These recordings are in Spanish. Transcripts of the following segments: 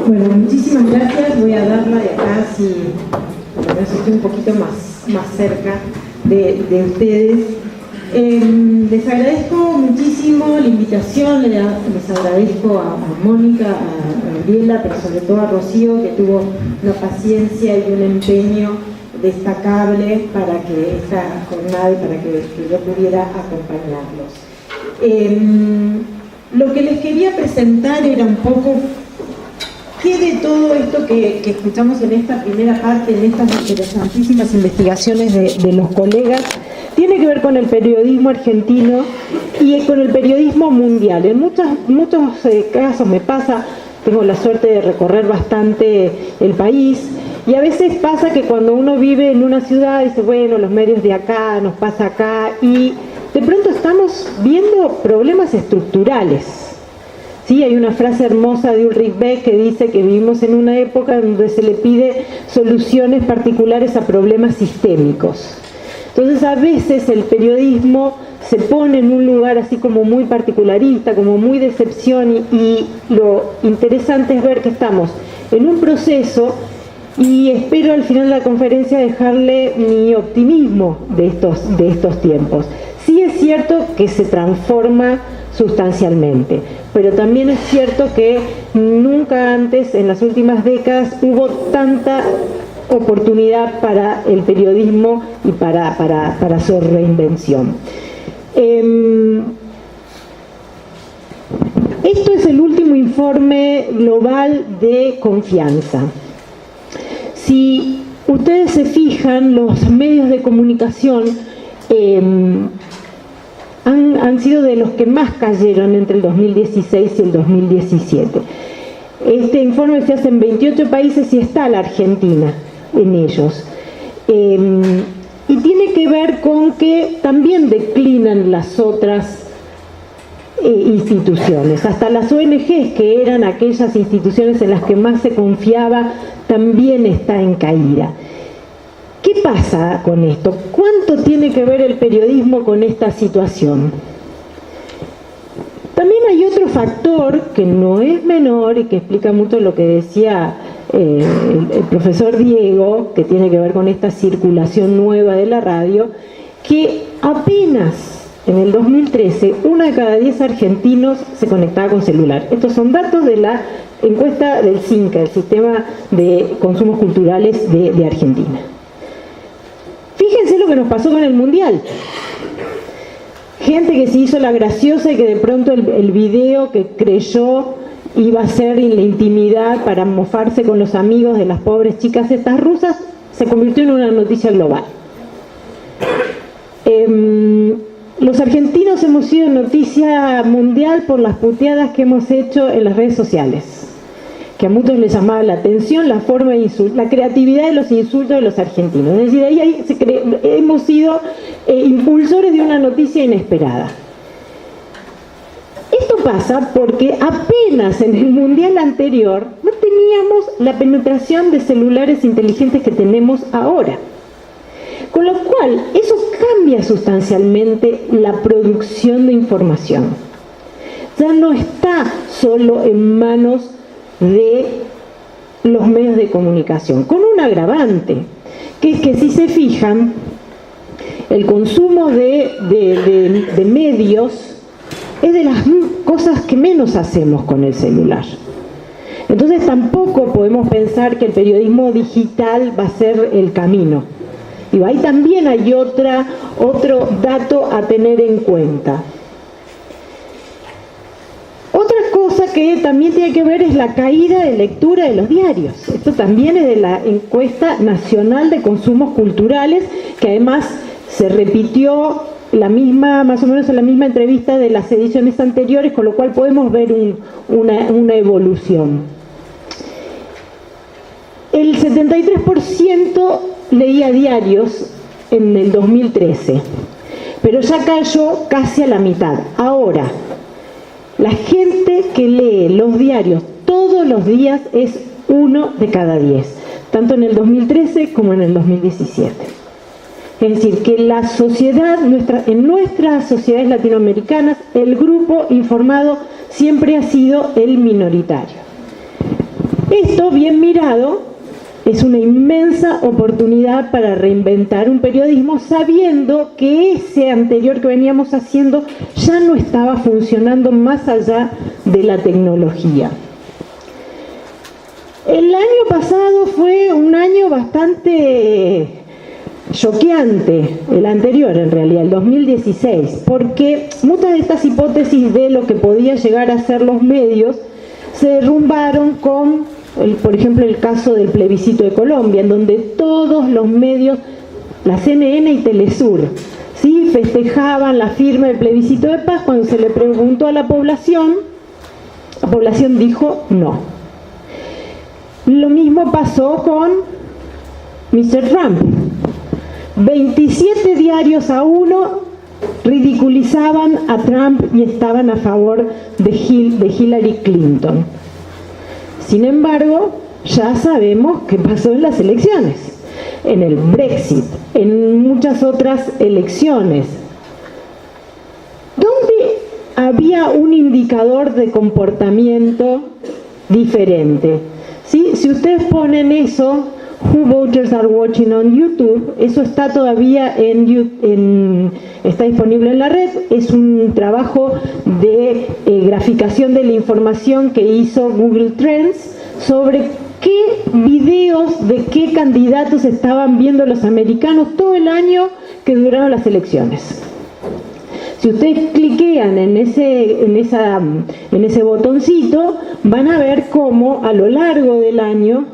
Bueno, muchísimas gracias. Voy a darla de acá, si me estoy un poquito más cerca de ustedes. Les agradezco muchísimo la invitación, les agradezco a Mónica, a Gabriela, pero sobre todo a Rocío, que tuvo una paciencia y un empeño destacable para que esta jornada y para que yo pudiera acompañarlos. Lo que les quería presentar era un poco qué de todo esto que escuchamos en esta primera parte, en estas interesantísimas investigaciones de los colegas, tiene que ver con el periodismo argentino y con el periodismo mundial. En muchos casos me pasa, tengo la suerte de recorrer bastante el país, y a veces pasa que cuando uno vive en una ciudad dice, bueno, los medios de acá, nos pasa acá, y de pronto estamos viendo problemas estructurales. Sí, hay una frase hermosa de Ulrich Beck que dice que vivimos en una época donde se le pide soluciones particulares a problemas sistémicos. Entonces a veces el periodismo se pone en un lugar así como muy particularista, como muy de excepción, y lo interesante es ver que estamos en un proceso, y espero al final de la conferencia dejarle mi optimismo de estos tiempos. Sí es cierto que se transforma sustancialmente, pero también es cierto que nunca antes, en las últimas décadas, hubo tanta oportunidad para el periodismo y para su reinvención. Esto es el último informe global de confianza. Si ustedes se fijan, los medios de comunicación han sido de los que más cayeron entre el 2016 y el 2017. Este informe se hace en 28 países y está la Argentina en ellos. Y tiene que ver con que también declinan las otras instituciones. Hasta las ONGs, que eran aquellas instituciones en las que más se confiaba, también está en caída. ¿Qué pasa con esto? ¿Cuánto tiene que ver el periodismo con esta situación? También hay otro factor que no es menor y que explica mucho lo que decía el profesor Diego, que tiene que ver con esta circulación nueva de la radio, que apenas en el 2013 1 de cada 10 argentinos se conectaba con celular. Estos son datos de la encuesta del CINCA, el Sistema de Consumos Culturales de Argentina. Fíjense lo que nos pasó con el Mundial. Gente que se hizo la graciosa y que de pronto el video que creyó iba a ser en la intimidad para mofarse con los amigos de las pobres chicas estas rusas, se convirtió en una noticia global. Los argentinos hemos sido noticia mundial por las puteadas que hemos hecho en las redes sociales, que a muchos les llamaba la atención la forma de la creatividad de los insultos de los argentinos. Es decir, ahí hemos sido impulsores de una noticia inesperada. Esto pasa porque apenas en el mundial anterior no teníamos la penetración de celulares inteligentes que tenemos ahora. Con lo cual, eso cambia sustancialmente la producción de información. Ya no está solo en manos de los medios de comunicación, con un agravante, que es que si se fijan, el consumo de medios es de las cosas que menos hacemos con el celular. Entonces tampoco podemos pensar que el periodismo digital va a ser el camino. Y ahí también hay otro dato a tener en cuenta. Otra cosa que también tiene que ver es la caída de lectura de los diarios. Esto también es de la encuesta nacional de consumos culturales, que además se repitió más o menos en la misma entrevista de las ediciones anteriores, con lo cual podemos ver una evolución. El 73% leía diarios en el 2013, pero ya cayó casi a la mitad. Ahora, la gente que lee los diarios todos los días es 1 de cada 10, tanto en el 2013 como en el 2017. Es decir, que la sociedad, en nuestras sociedades latinoamericanas, el grupo informado siempre ha sido el minoritario. Esto, bien mirado, es una inmensa oportunidad para reinventar un periodismo sabiendo que ese anterior que veníamos haciendo ya no estaba funcionando más allá de la tecnología. El año pasado fue un año bastante choqueante, el anterior en realidad, el 2016, porque muchas de estas hipótesis de lo que podía llegar a ser los medios se derrumbaron con, por ejemplo, el caso del plebiscito de Colombia, en donde todos los medios, la CNN y Telesur, ¿sí?, festejaban la firma del plebiscito de paz. Cuando se le preguntó a la población dijo no. Lo mismo pasó con Mr. Trump. 27 diarios a uno ridiculizaban a Trump y estaban a favor de Hillary Clinton. Sin embargo, ya sabemos qué pasó en las elecciones, en el Brexit, en muchas otras elecciones, donde había un indicador de comportamiento diferente. ¿Sí? Si ustedes ponen eso, Who Voters Are Watching on YouTube, eso está todavía está disponible en la red. Es un trabajo de graficación de la información que hizo Google Trends sobre qué videos de qué candidatos estaban viendo los americanos todo el año que duraron las elecciones. Si ustedes cliquean en ese botoncito, van a ver cómo a lo largo del año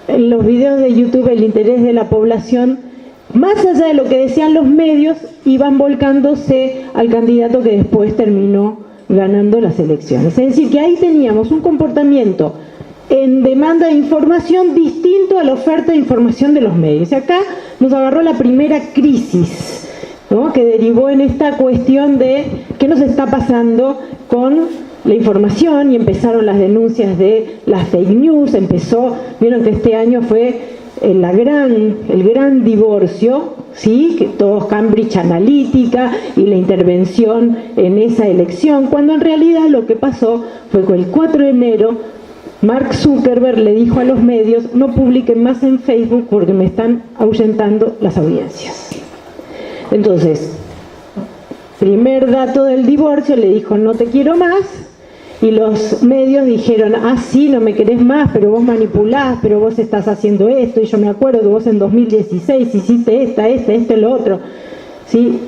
en los videos de YouTube el interés de la población, más allá de lo que decían los medios, iban volcándose al candidato que después terminó ganando las elecciones. Es decir, que ahí teníamos un comportamiento en demanda de información distinto a la oferta de información de los medios. Y acá nos agarró la primera crisis, ¿no?, que derivó en esta cuestión de qué nos está pasando con la información, y empezaron las denuncias de las fake news. Vieron que este año fue el gran divorcio, ¿sí?, que todo Cambridge Analytica y la intervención en esa elección, cuando en realidad lo que pasó fue que el 4 de enero Mark Zuckerberg le dijo a los medios: no publiquen más en Facebook porque me están ahuyentando las audiencias. Entonces, primer dato del divorcio, le dijo: no te quiero más. Y los medios dijeron: ah, sí, no me querés más, pero vos manipulás, pero vos estás haciendo esto, y yo me acuerdo que vos en 2016 hiciste esto, lo otro. ¿Sí?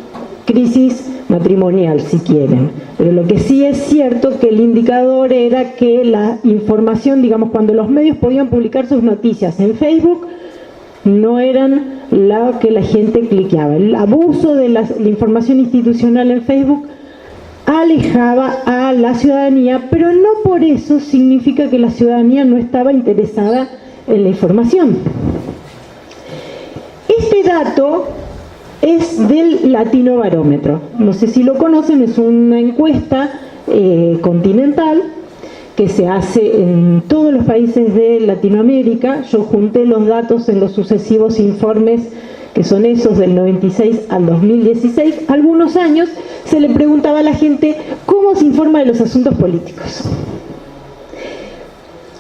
Crisis matrimonial, si quieren. Pero lo que sí es cierto que el indicador era que la información, digamos, cuando los medios podían publicar sus noticias en Facebook, no eran lo que la gente cliqueaba. El abuso de la información institucional en Facebook alejaba a la ciudadanía, pero no por eso significa que la ciudadanía no estaba interesada en la información. Este dato es del Latino Barómetro. No sé si lo conocen, es una encuesta continental que se hace en todos los países de Latinoamérica. Yo junté los datos en los sucesivos informes, que son esos del 96 al 2016, algunos años se le preguntaba a la gente cómo se informa de los asuntos políticos.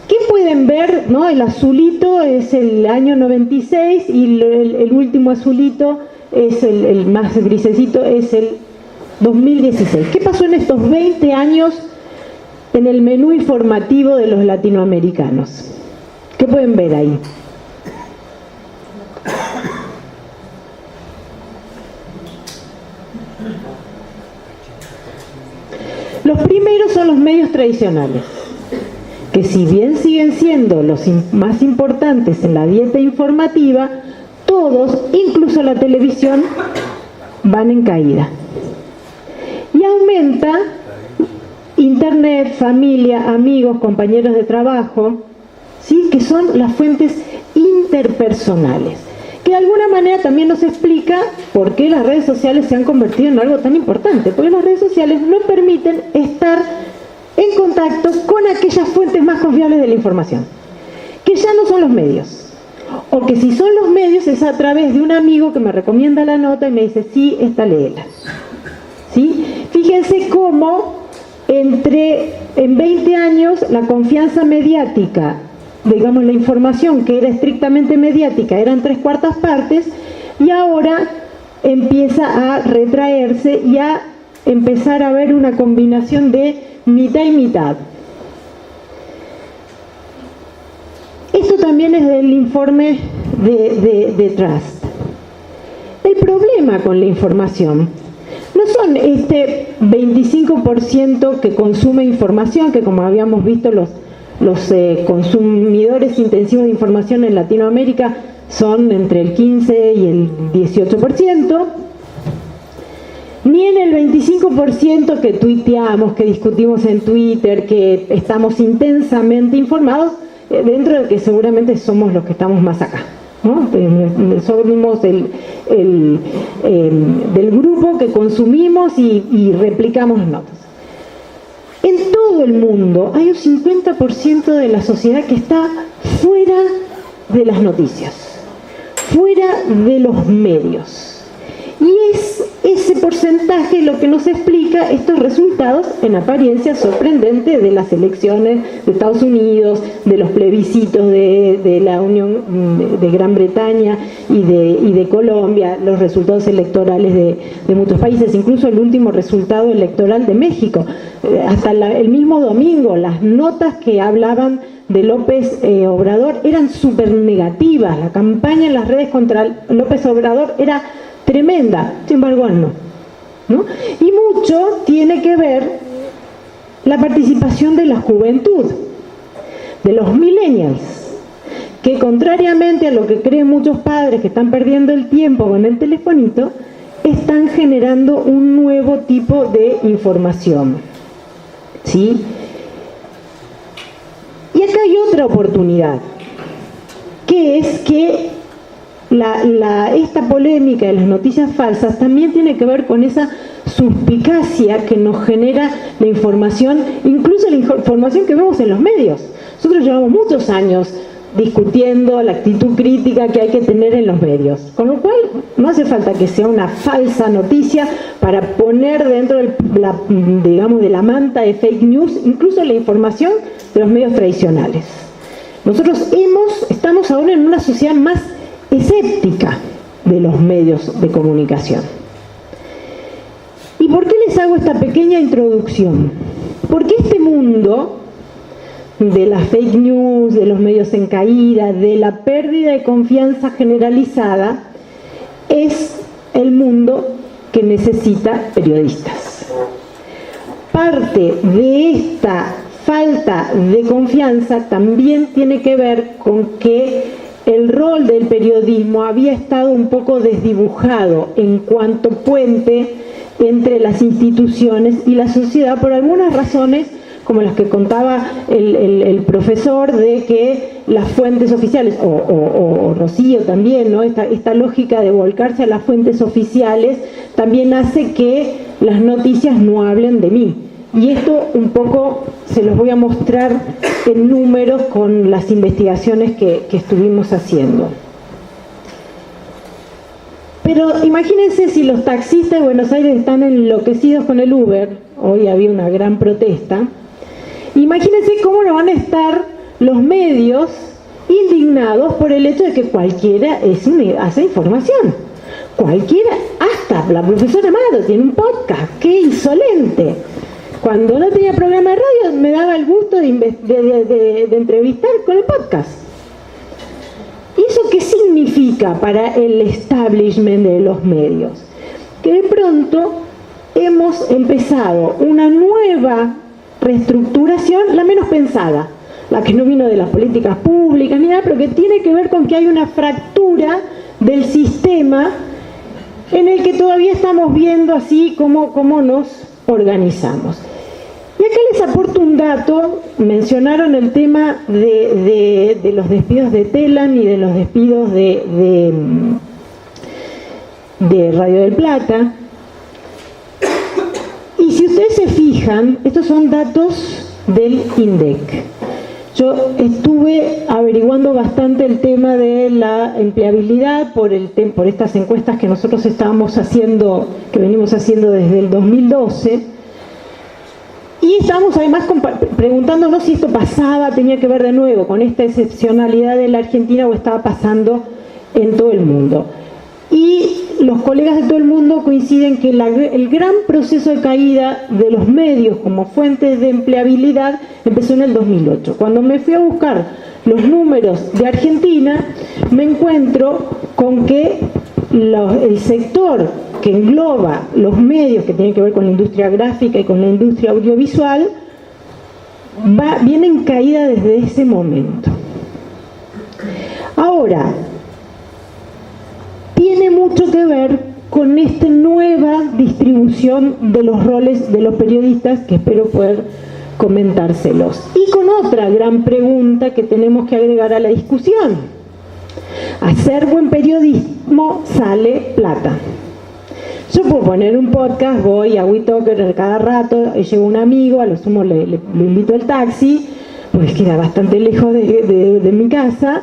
¿Qué pueden ver? ¿No? El azulito es el año 96 y el último azulito es el más grisecito, es el 2016. ¿Qué pasó en estos 20 años en el menú informativo de los latinoamericanos? ¿Qué pueden ver ahí? Los primeros son los medios tradicionales, que si bien siguen siendo los más importantes en la dieta informativa, todos, incluso la televisión, van en caída. Y aumenta Internet, familia, amigos, compañeros de trabajo, ¿sí?, que son las fuentes interpersonales, que de alguna manera también nos explica por qué las redes sociales se han convertido en algo tan importante, porque las redes sociales nos permiten estar en contacto con aquellas fuentes más confiables de la información, que ya no son los medios, o que si son los medios es a través de un amigo que me recomienda la nota y me dice: sí, esta léela. ¿Sí? Fíjense cómo en 20 años la confianza mediática, digamos la información que era estrictamente mediática eran 3/4 partes, y ahora empieza a retraerse y a empezar a haber una combinación de mitad y mitad. Esto también es del informe de Trust. El problema con la información no son este 25% que consume información, que como habíamos visto los consumidores intensivos de información en Latinoamérica son entre el 15 y el 18%, ni en el 25% que tuiteamos, que discutimos en Twitter, que estamos intensamente informados, dentro de que seguramente somos los que estamos más acá, ¿no? Somos del grupo que consumimos y replicamos notas. En todo el mundo hay un 50% de la sociedad que está fuera de las noticias, fuera de los medios. Y es ese porcentaje lo que nos explica estos resultados en apariencia sorprendentes de las elecciones de Estados Unidos, de los plebiscitos de la Unión de Gran Bretaña y de Colombia, los resultados electorales de muchos países, incluso el último resultado electoral de México. Hasta el mismo domingo, las notas que hablaban de López Obrador eran súper negativas. La campaña en las redes contra López Obrador era tremenda, sin embargo ¿no? Y mucho tiene que ver la participación de la juventud, de los millennials, que contrariamente a lo que creen muchos padres que están perdiendo el tiempo con el telefonito, están generando un nuevo tipo de información, ¿sí? Y acá hay otra oportunidad, que es que esta polémica de las noticias falsas también tiene que ver con esa suspicacia que nos genera la información, incluso la información que vemos en los medios. Nosotros llevamos muchos años discutiendo la actitud crítica que hay que tener en los medios, con lo cual no hace falta que sea una falsa noticia para poner dentro de la manta de fake news incluso la información de los medios tradicionales. Nosotros estamos ahora en una sociedad más escéptica de los medios de comunicación. ¿Y por qué les hago esta pequeña introducción? Porque este mundo de las fake news, de los medios en caída, de la pérdida de confianza generalizada, es el mundo que necesita periodistas. Parte de esta falta de confianza también tiene que ver con que el rol del periodismo había estado un poco desdibujado en cuanto puente entre las instituciones y la sociedad por algunas razones, como las que contaba el profesor, de que las fuentes oficiales, o Rocío también, ¿no? Esta lógica de volcarse a las fuentes oficiales también hace que las noticias no hablen de mí. Y esto un poco se los voy a mostrar en números con las investigaciones que estuvimos haciendo. Pero imagínense si los taxistas de Buenos Aires están enloquecidos con el Uber, hoy había una gran protesta, imagínense cómo no van a estar los medios indignados por el hecho de que cualquiera hace información. Cualquiera, hasta la profesora Amado tiene un podcast, ¡qué insolente! Cuando no tenía programa de radio me daba el gusto de entrevistar con el podcast. ¿Y eso qué significa para el establishment de los medios? Que de pronto hemos empezado una nueva reestructuración, la menos pensada, la que no vino de las políticas públicas ni nada, pero que tiene que ver con que hay una fractura del sistema en el que todavía estamos viendo así cómo nos organizamos. Y acá les aporto un dato. Mencionaron el tema de los despidos de Telam y de los despidos de Radio del Plata. Y si ustedes se fijan, estos son datos del INDEC. Yo estuve averiguando bastante el tema de la empleabilidad por estas encuestas que nosotros estábamos haciendo, que venimos haciendo desde el 2012. Y estábamos además preguntándonos si esto pasaba, tenía que ver de nuevo con esta excepcionalidad de la Argentina o estaba pasando en todo el mundo. Y los colegas de todo el mundo coinciden que el gran proceso de caída de los medios como fuentes de empleabilidad empezó en el 2008. Cuando me fui a buscar los números de Argentina, me encuentro con que el sector que engloba los medios que tienen que ver con la industria gráfica y con la industria audiovisual viene en caída desde ese momento. Ahora, tiene mucho que ver con esta nueva distribución de los roles de los periodistas, que espero poder comentárselos. Y con otra gran pregunta que tenemos que agregar a la discusión. Hacer buen periodismo sale plata. Yo puedo poner un podcast, voy a WeTalker cada rato, llevo un amigo, a lo sumo le invito al taxi, porque queda bastante lejos de mi casa.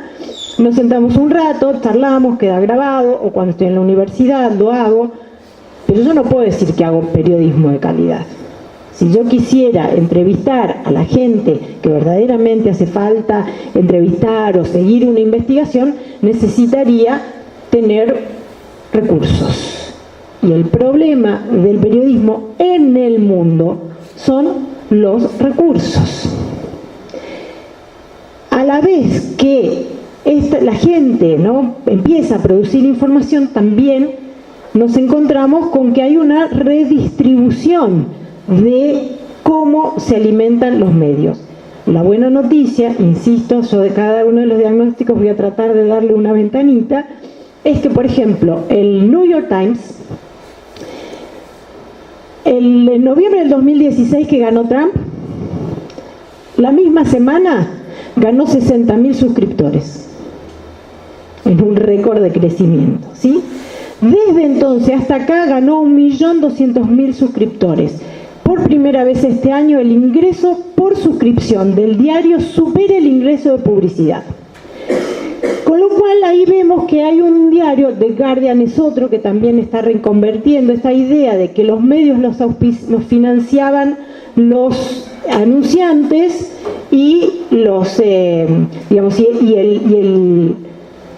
Nos sentamos un rato, charlamos, queda grabado, o cuando estoy en la universidad lo hago, pero yo no puedo decir que hago periodismo de calidad. Si yo quisiera entrevistar a la gente que verdaderamente hace falta entrevistar o seguir una investigación, necesitaría tener recursos. Y el problema del periodismo en el mundo son los recursos. A la vez que la gente, ¿no?, empieza a producir información, también nos encontramos con que hay una redistribución de cómo se alimentan los medios. La buena noticia, insisto, yo de cada uno de los diagnósticos voy a tratar de darle una ventanita, es que, por ejemplo, el New York Times, en noviembre del 2016 que ganó Trump, la misma semana ganó 60.000 suscriptores, en un récord de crecimiento, ¿sí? Desde entonces hasta acá ganó 1.200.000 suscriptores. Por primera vez este año el ingreso por suscripción del diario supera el ingreso de publicidad. Con lo cual ahí vemos que hay un diario, The Guardian es otro, que también está reconvertiendo esta idea de que los medios los financiaban los anunciantes y los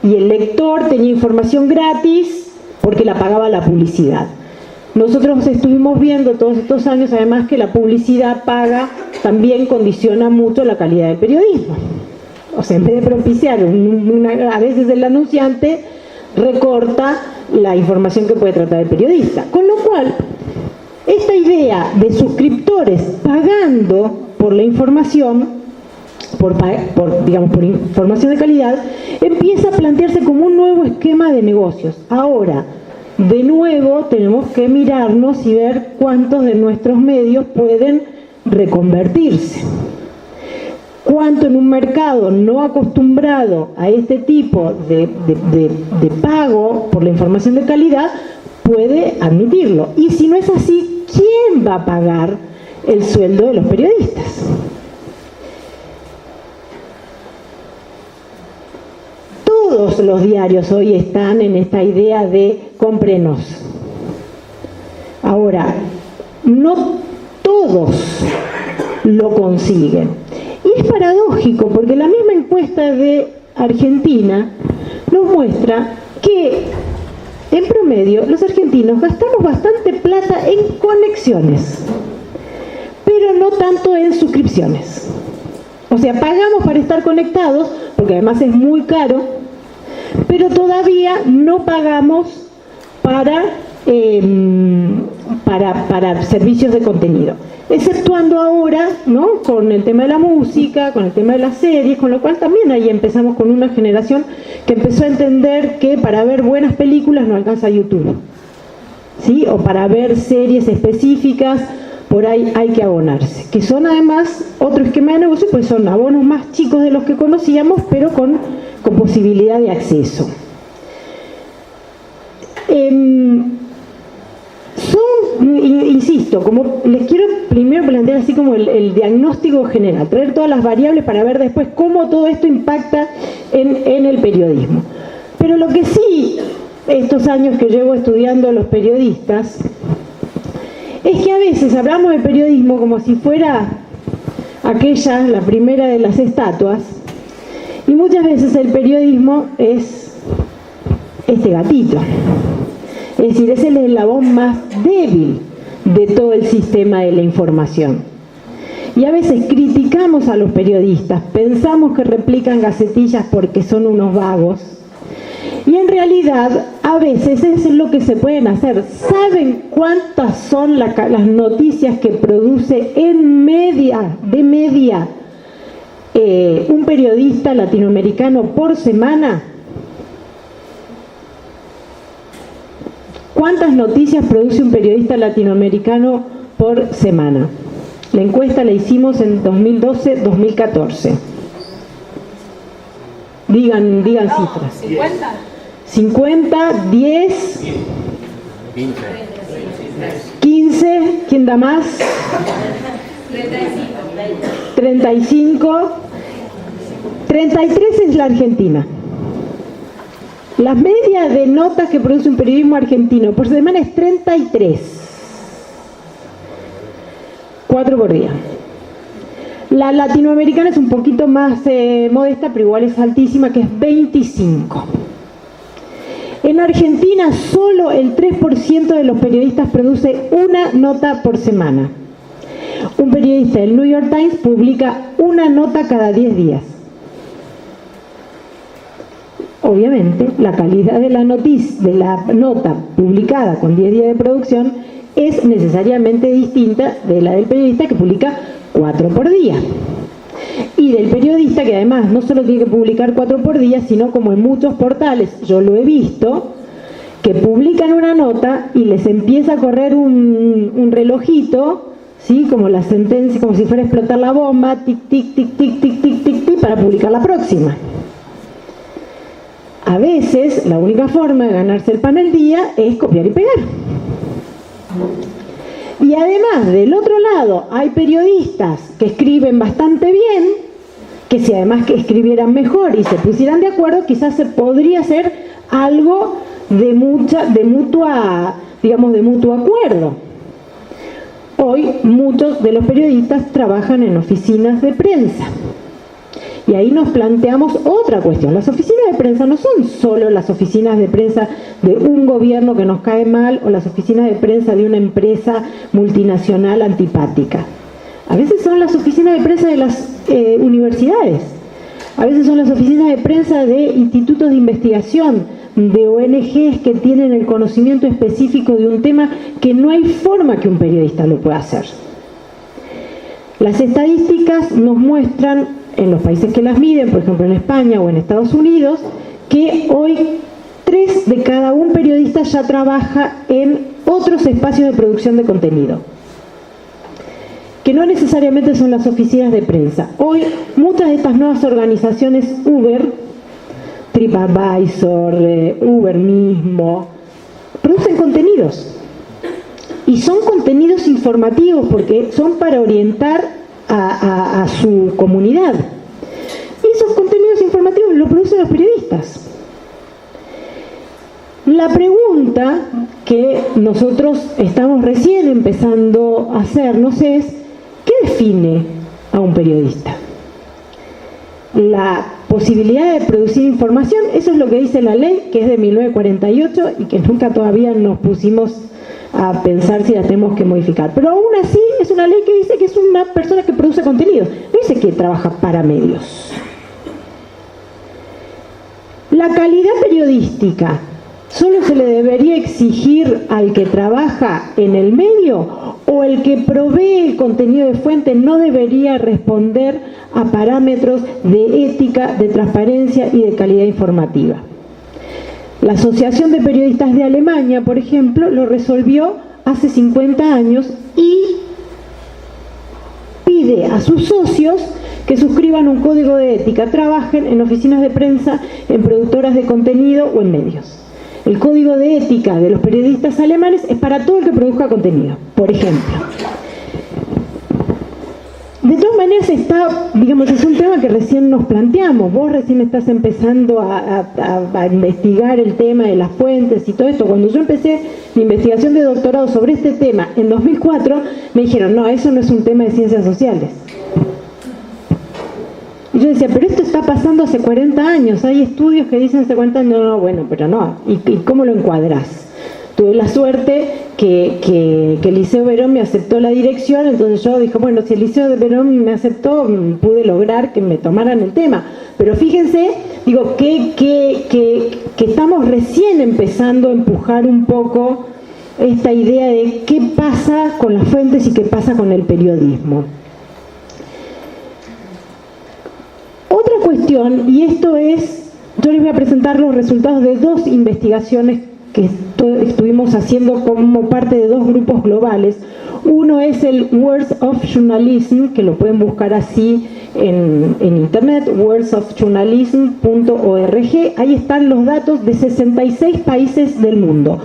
y el lector tenía información gratis porque la pagaba la publicidad. Nosotros estuvimos viendo todos estos años además que la publicidad paga también condiciona mucho la calidad del periodismo. O sea, en vez de propiciar a veces el anunciante recorta la información que puede tratar el periodista. Con lo cual, esta idea de suscriptores pagando por la información, por información de calidad, empieza a plantearse como un nuevo esquema de negocios. Ahora, de nuevo, tenemos que mirarnos y ver cuántos de nuestros medios pueden reconvertirse. Cuánto en un mercado no acostumbrado a este tipo de pago por la información de calidad puede admitirlo. Y si no es así, ¿quién va a pagar el sueldo de los periodistas? Todos los diarios hoy están en esta idea de cómprenos. Ahora, no todos lo consiguen. Y es paradójico porque la misma encuesta de Argentina nos muestra que en promedio los argentinos gastamos bastante plata en conexiones, pero no tanto en suscripciones. O sea, pagamos para estar conectados, porque además es muy caro, pero todavía no pagamos para servicios de contenido. Exceptuando ahora, ¿no?, con el tema de la música, con el tema de las series, con lo cual también ahí empezamos con una generación que empezó a entender que para ver buenas películas no alcanza YouTube, ¿sí? O para ver series específicas, por ahí hay que abonarse, que son además otro esquema de negocio, pues son abonos más chicos de los que conocíamos, pero con posibilidad de acceso. Insisto, como les quiero primero plantear así como el diagnóstico general, traer todas las variables para ver después cómo todo esto impacta en el periodismo. Pero lo que sí, estos años que llevo estudiando a los periodistas, es que a veces hablamos de periodismo como si fuera aquella, la primera de las estatuas, y muchas veces el periodismo es este gatito. Es decir, es el eslabón más débil de todo el sistema de la información. Y a veces criticamos a los periodistas, pensamos que replican gacetillas porque son unos vagos, y en realidad a veces es lo que se pueden hacer. ¿Saben cuántas son las noticias que produce de media un periodista latinoamericano por semana? ¿Cuántas noticias produce un periodista latinoamericano por semana? La encuesta la hicimos en 2012-2014. Digan cifras. 50. 50, 10, 15, ¿quién da más? 35, 33 es la Argentina. La media de notas que produce un periodismo argentino por semana es 33. 4 por día. La latinoamericana es un poquito más modesta, pero igual es altísima, que es 25. En Argentina solo el 3% de los periodistas produce una nota por semana. Un periodista del New York Times publica una nota cada 10 días. Obviamente, la calidad de la nota publicada con 10 días de producción es necesariamente distinta de la del periodista que publica 4 por día. Y del periodista que además no solo tiene que publicar 4 por día, sino como en muchos portales, yo lo he visto, que publican una nota y les empieza a correr un relojito, ¿sí? Como la sentencia, como si fuera a explotar la bomba, tic, tic, tic, tic, tic, tic, tic, tic, para publicar la próxima. A veces la única forma de ganarse el pan al día es copiar y pegar. Y además, del otro lado, hay periodistas que escriben bastante bien, que si además que escribieran mejor y se pusieran de acuerdo, quizás se podría hacer algo de mutuo acuerdo. Hoy muchos de los periodistas trabajan en oficinas de prensa. Y ahí nos planteamos otra cuestión. Las oficinas de prensa no son solo las oficinas de prensa de un gobierno que nos cae mal o las oficinas de prensa de una empresa multinacional antipática. A veces son las oficinas de prensa de las universidades. A veces son las oficinas de prensa de institutos de investigación, de ONGs que tienen el conocimiento específico de un tema que no hay forma que un periodista lo pueda hacer. Las estadísticas nos muestran en los países que las miden, por ejemplo en España o en Estados Unidos, que hoy 3 de cada 1 periodista ya trabaja en otros espacios de producción de contenido, que no necesariamente son las oficinas de prensa. Hoy muchas de estas nuevas organizaciones, Uber, TripAdvisor, Uber mismo, producen contenidos. Y son contenidos informativos porque son para orientar a su comunidad. Y esos contenidos informativos los producen los periodistas. La pregunta que nosotros estamos recién empezando a hacernos es: ¿qué define a un periodista? La posibilidad de producir información, eso es lo que dice la ley, que es de 1948 y que nunca todavía nos pusimos a pensar si la tenemos que modificar. Pero aún así es una ley que dice que es una persona que produce contenido, no dice que trabaja para medios. La calidad periodística ¿solo se le debería exigir al que trabaja en el medio o el que provee el contenido de fuente no debería responder a parámetros de ética, de transparencia y de calidad informativa? La Asociación de Periodistas de Alemania, por ejemplo, lo resolvió hace 50 años y pide a sus socios que suscriban un código de ética, trabajen en oficinas de prensa, en productoras de contenido o en medios. El código de ética de los periodistas alemanes es para todo el que produzca contenido, por ejemplo. De todas maneras está, digamos, es un tema que recién nos planteamos. Vos recién estás empezando a investigar el tema de las fuentes y todo esto. Cuando yo empecé mi investigación de doctorado sobre este tema en 2004, me dijeron, no, eso no es un tema de ciencias sociales. Y yo decía, pero esto está pasando hace 40 años, hay estudios que dicen hace 40 años, no, bueno, pero no, ¿y cómo lo encuadrás? Tuve la suerte que el Liceo Verón me aceptó la dirección, entonces yo dije, bueno, si el Liceo Verón me aceptó, pude lograr que me tomaran el tema. Pero fíjense, digo, que estamos recién empezando a empujar un poco esta idea de qué pasa con las fuentes y qué pasa con el periodismo. Otra cuestión, y esto es, yo les voy a presentar los resultados de dos investigaciones que estuvimos haciendo como parte de dos grupos globales. Uno es el Words of Journalism, que lo pueden buscar así en internet, wordsofjournalism.org. Ahí están los datos de 66 países del mundo.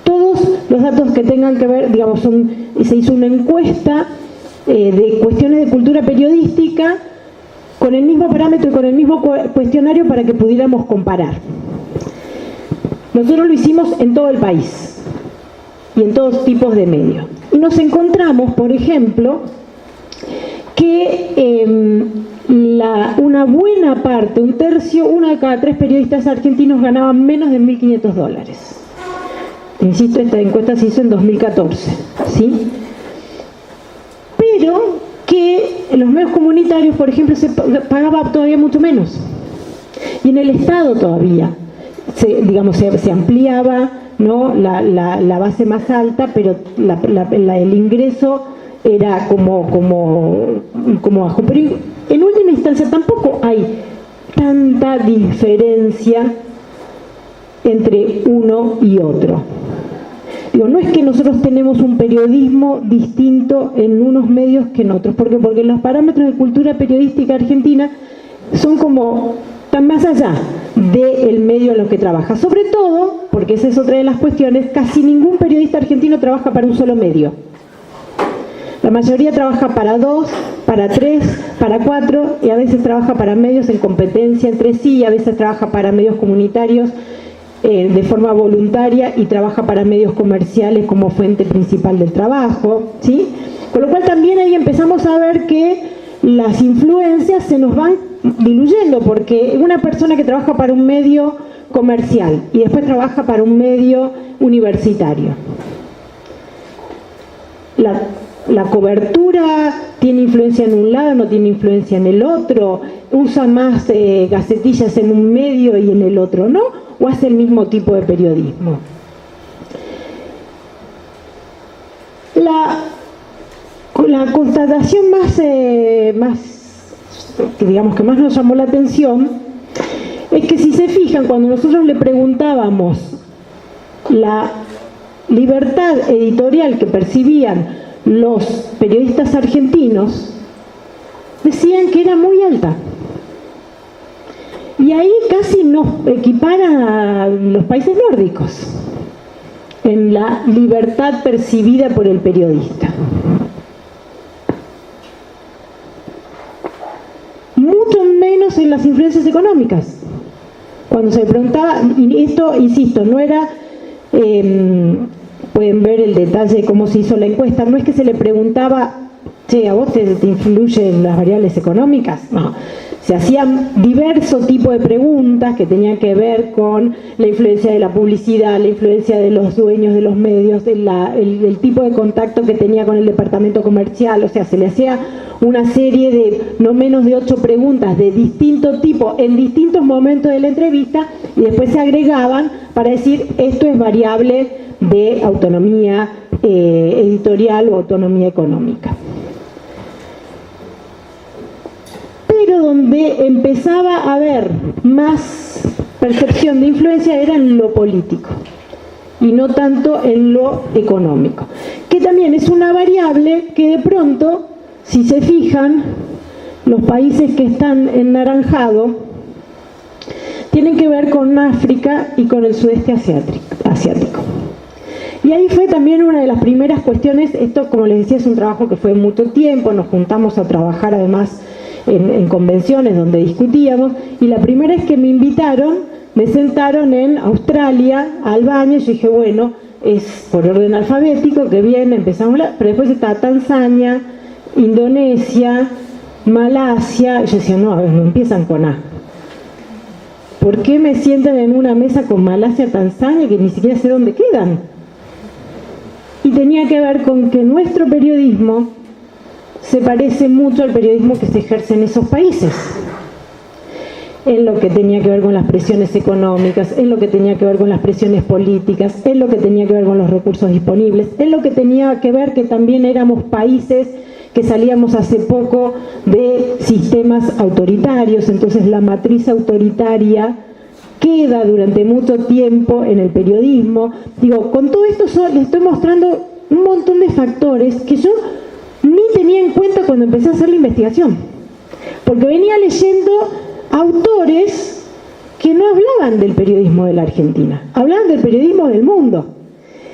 Todos los datos que tengan que ver, digamos, se hizo una encuesta de cuestiones de cultura periodística con el mismo parámetro y con el mismo cuestionario para que pudiéramos comparar. Nosotros lo hicimos en todo el país y en todos tipos de medios. Y nos encontramos, por ejemplo, que una buena parte, un tercio, 1 de cada 3 periodistas argentinos ganaban menos de $1.500. Insisto, esta encuesta se hizo en 2014, ¿sí? Pero que en los medios comunitarios, por ejemplo, se pagaba todavía mucho menos. Y en el Estado todavía. Se ampliaba, ¿no?, la base más alta, pero el ingreso era como bajo. Pero en última instancia tampoco hay tanta diferencia entre uno y otro. Digo, no es que nosotros tenemos un periodismo distinto en unos medios que en otros, porque los parámetros de cultura periodística argentina son como tan más allá del medio en lo que trabaja. Sobre todo, porque esa es otra de las cuestiones, casi ningún periodista argentino trabaja para un solo medio. La mayoría trabaja para 2, para 3, para 4, y a veces trabaja para medios en competencia entre sí, y a veces trabaja para medios comunitarios de forma voluntaria, y trabaja para medios comerciales como fuente principal del trabajo, ¿sí? Con lo cual también ahí empezamos a ver que las influencias se nos van diluyendo, porque una persona que trabaja para un medio comercial y después trabaja para un medio universitario, la cobertura tiene influencia en un lado, no tiene influencia en el otro, usa más gacetillas en un medio y en el otro no, o hace el mismo tipo de periodismo. La constatación más digamos que más nos llamó la atención es que, si se fijan, cuando nosotros le preguntábamos la libertad editorial que percibían los periodistas argentinos, decían que era muy alta. Y ahí casi nos equiparan a los países nórdicos en la libertad percibida por el periodista. Mucho menos en las influencias económicas. Cuando se preguntaba, y esto, insisto, no era, pueden ver el detalle de cómo se hizo la encuesta, no es que se le preguntaba, che, ¿a vos te influyen las variables económicas? No. Se hacían diversos tipos de preguntas que tenían que ver con la influencia de la publicidad, la influencia de los dueños de los medios, el tipo de contacto que tenía con el departamento comercial. O sea, se le hacía una serie de no menos de 8 preguntas de distinto tipo en distintos momentos de la entrevista, y después se agregaban para decir esto es variable de autonomía editorial o autonomía económica. Pero donde empezaba a haber más percepción de influencia era en lo político y no tanto en lo económico, que también es una variable que de pronto, si se fijan, los países que están en naranjado tienen que ver con África y con el sudeste asiático. Y ahí fue también una de las primeras cuestiones. Esto, como les decía, es un trabajo que fue mucho tiempo, nos juntamos a trabajar además en convenciones donde discutíamos, y la primera vez que me invitaron, me sentaron en Australia al baño, y yo dije, bueno, es por orden alfabético, que bien, empezamos, pero después está Tanzania, Indonesia, Malasia, y yo decía, no, a ver, no empiezan con A. ¿Por qué me sientan en una mesa con Malasia, Tanzania, que ni siquiera sé dónde quedan? Y tenía que ver con que nuestro periodismo se parece mucho al periodismo que se ejerce en esos países, en lo que tenía que ver con las presiones económicas, en lo que tenía que ver con las presiones políticas, en lo que tenía que ver con los recursos disponibles, en lo que tenía que ver que también éramos países que salíamos hace poco de sistemas autoritarios, entonces la matriz autoritaria queda durante mucho tiempo en el periodismo. Digo, con todo esto les estoy mostrando un montón de factores que yo ni tenía en cuenta cuando empecé a hacer la investigación, porque venía leyendo autores que no hablaban del periodismo de la Argentina, hablaban del periodismo del mundo.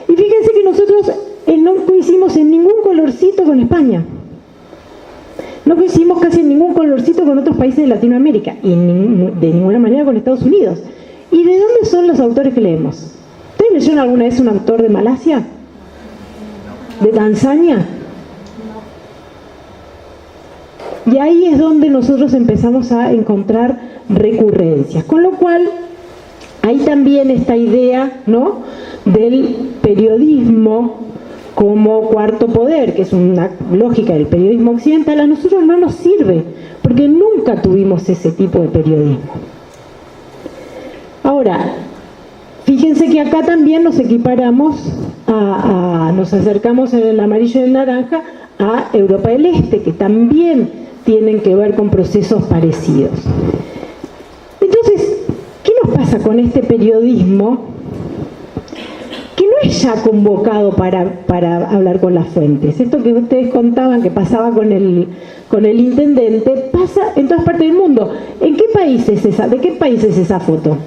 Y fíjense que nosotros no coincidimos en ningún colorcito con España, no coincidimos casi en ningún colorcito con otros países de Latinoamérica, y de ninguna manera con Estados Unidos. ¿Y de dónde son los autores que leemos? ¿Ustedes leyeron alguna vez un autor de Malasia? ¿De Tanzania? Y ahí es donde nosotros empezamos a encontrar recurrencias. Con lo cual, hay también esta idea, ¿no?, del periodismo como cuarto poder, que es una lógica del periodismo occidental. A nosotros no nos sirve, porque nunca tuvimos ese tipo de periodismo. Ahora, fíjense que acá también nos equiparamos, nos acercamos en el amarillo y el naranja a Europa del Este, que también tienen que ver con procesos parecidos. Entonces, ¿qué nos pasa con este periodismo que no es ya convocado para hablar con las fuentes? Esto que ustedes contaban que pasaba con el intendente, pasa en todas partes del mundo. ¿En qué país es esa? ¿De qué país es esa foto?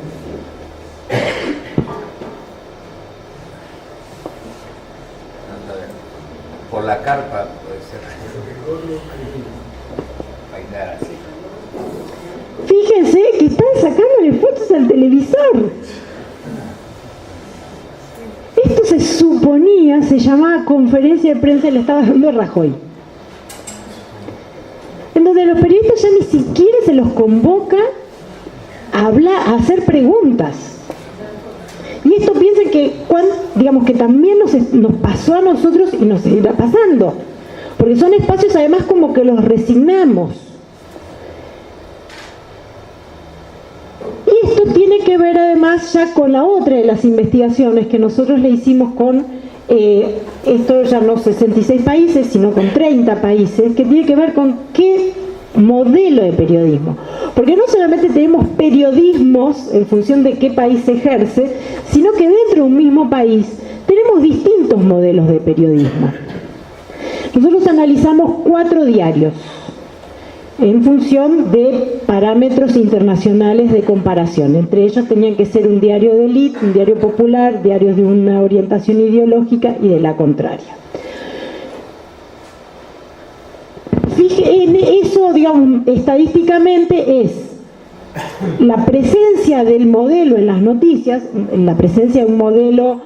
Por la carpa puede ser. Fíjense que están sacándole fotos al televisor. Esto se suponía, se llamaba conferencia de prensa y le estaba dando Rajoy. En donde los periodistas ya ni siquiera se los convoca a hacer preguntas. Y esto piensen que, digamos, que también nos pasó a nosotros y nos seguirá pasando. Porque son espacios además como que los resignamos. Y esto tiene que ver además ya con la otra de las investigaciones que nosotros le hicimos con, esto ya no 66 países, sino con 30 países, que tiene que ver con qué modelo de periodismo. Porque no solamente tenemos periodismos en función de qué país se ejerce, sino que dentro de un mismo país tenemos distintos modelos de periodismo. Nosotros analizamos 4 diarios en función de parámetros internacionales de comparación. Entre ellos tenían que ser un diario de élite, un diario popular, diarios de una orientación ideológica y de la contraria. Eso, digamos, estadísticamente es la presencia del modelo en las noticias, la presencia de un modelo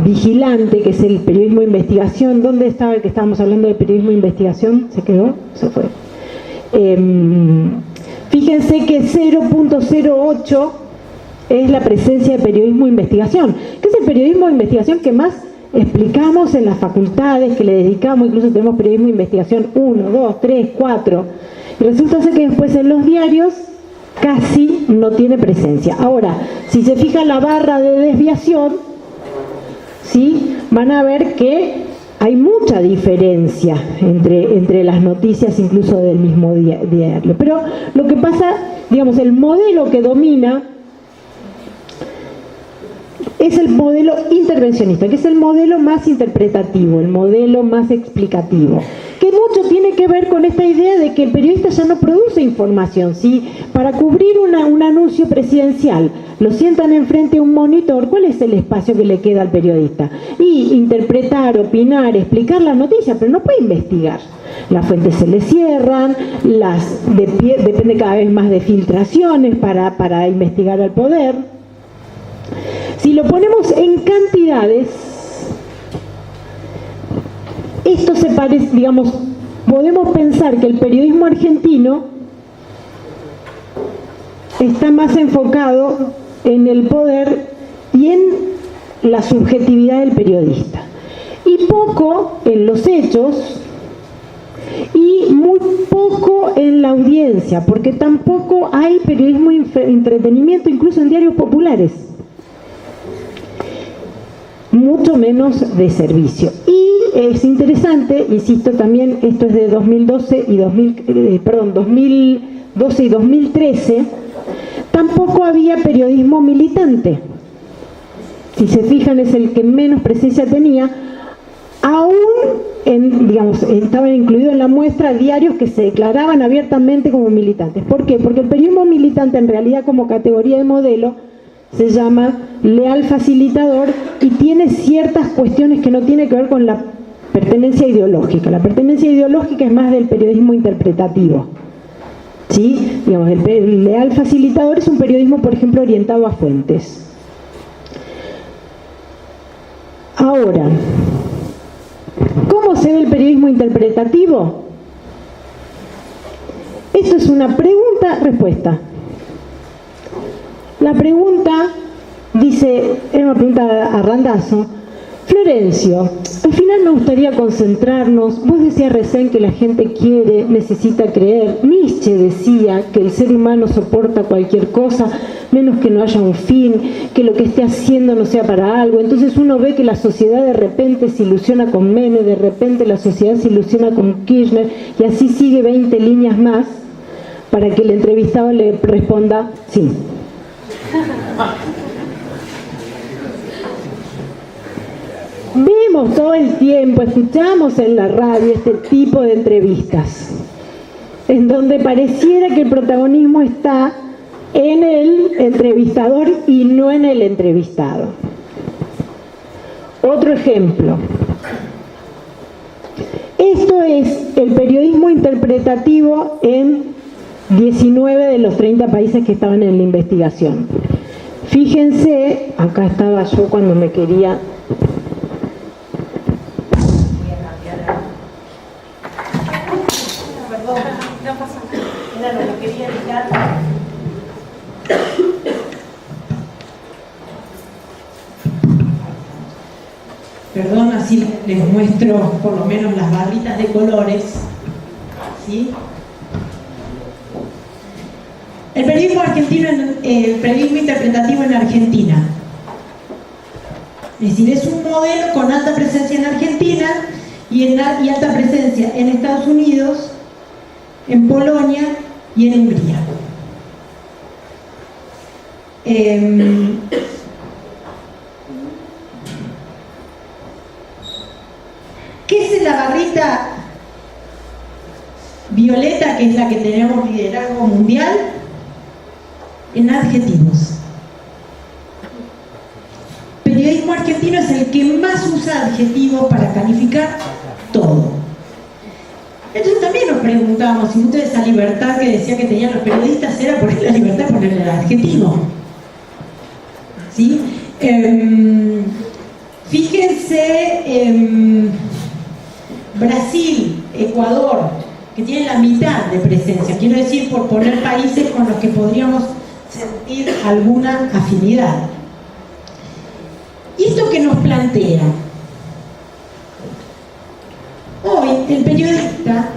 vigilante, que es el periodismo de investigación. ¿Dónde estaba el que estábamos hablando de periodismo de investigación? ¿Se quedó? Se fue. Fíjense que 0.08 es la presencia de periodismo de investigación, que es el periodismo de investigación que más explicamos en las facultades, que le dedicamos. Incluso tenemos periodismo de investigación 1, 2, 3, 4, y resulta ser que después en los diarios casi no tiene presencia. Ahora, si se fija la barra de desviación, ¿sí?, van a ver que hay mucha diferencia entre las noticias incluso del mismo diario. Pero lo que pasa, digamos, el modelo que domina es el modelo intervencionista, que es el modelo más interpretativo, el modelo más explicativo, que mucho tiene que ver con esta idea de que el periodista ya no produce información. Si para cubrir un anuncio presidencial lo sientan enfrente a un monitor, ¿cuál es el espacio que le queda al periodista? Y interpretar, opinar, explicar la noticia, pero no puede investigar. Las fuentes se le cierran, depende cada vez más de filtraciones para investigar al poder. Si lo ponemos en cantidades, esto se parece, digamos, podemos pensar que el periodismo argentino está más enfocado en el poder y en la subjetividad del periodista, y poco en los hechos, y muy poco en la audiencia, porque tampoco hay periodismo de entretenimiento, incluso en diarios populares, mucho menos de servicio. Y es interesante, insisto, también esto es de 2012 y 2013, tampoco había periodismo militante. Si se fijan, es el que menos presencia tenía, aún estaban incluidos en la muestra diarios que se declaraban abiertamente como militantes. ¿Por qué? Porque el periodismo militante, en realidad, como categoría de modelo, se llama leal facilitador y tiene ciertas cuestiones que no tienen que ver con la pertenencia ideológica. La pertenencia ideológica es más del periodismo interpretativo. ¿Sí? Digamos, el leal facilitador es un periodismo, por ejemplo, orientado a fuentes. Ahora, ¿cómo se ve el periodismo interpretativo? Esto es una pregunta-respuesta. La pregunta dice, es una pregunta a randazo: Florencio, al final me gustaría concentrarnos. Vos decías recién que la gente quiere, necesita creer. Nietzsche decía que el ser humano soporta cualquier cosa, menos que no haya un fin, que lo que esté haciendo no sea para algo. Entonces uno ve que la sociedad de repente se ilusiona con Menem, de repente la sociedad se ilusiona con Kirchner, y así sigue 20 líneas más para que el entrevistado le responda sí. Vemos todo el tiempo, escuchamos en la radio este tipo de entrevistas, en donde pareciera que el protagonismo está en el entrevistador y no en el entrevistado. Otro ejemplo. Esto es el periodismo interpretativo en 19 de los 30 países que estaban en la investigación. Fíjense, acá estaba yo cuando me quería... Perdón, no pasa nada. Era lo que quería evitar. Perdón, así les muestro por lo menos las barritas de colores. ¿Sí? El periodismo argentino, el periodismo interpretativo en Argentina. Es decir, es un modelo con alta presencia en Argentina y alta presencia en Estados Unidos, en Polonia y en Hungría. ¿Qué es la barrita violeta, que es la que tenemos liderazgo mundial? En adjetivos. Periodismo argentino es el que más usa adjetivos para calificar todo. Entonces también nos preguntábamos si mucha de esa libertad que decía que tenían los periodistas era por la libertad de ponerle el adjetivo. ¿Sí? Fíjense, Brasil, Ecuador, que tienen la mitad de presencia, quiero decir, por poner países con los que podríamos sentir alguna afinidad. ¿Y esto qué nos plantea? Hoy el periodista,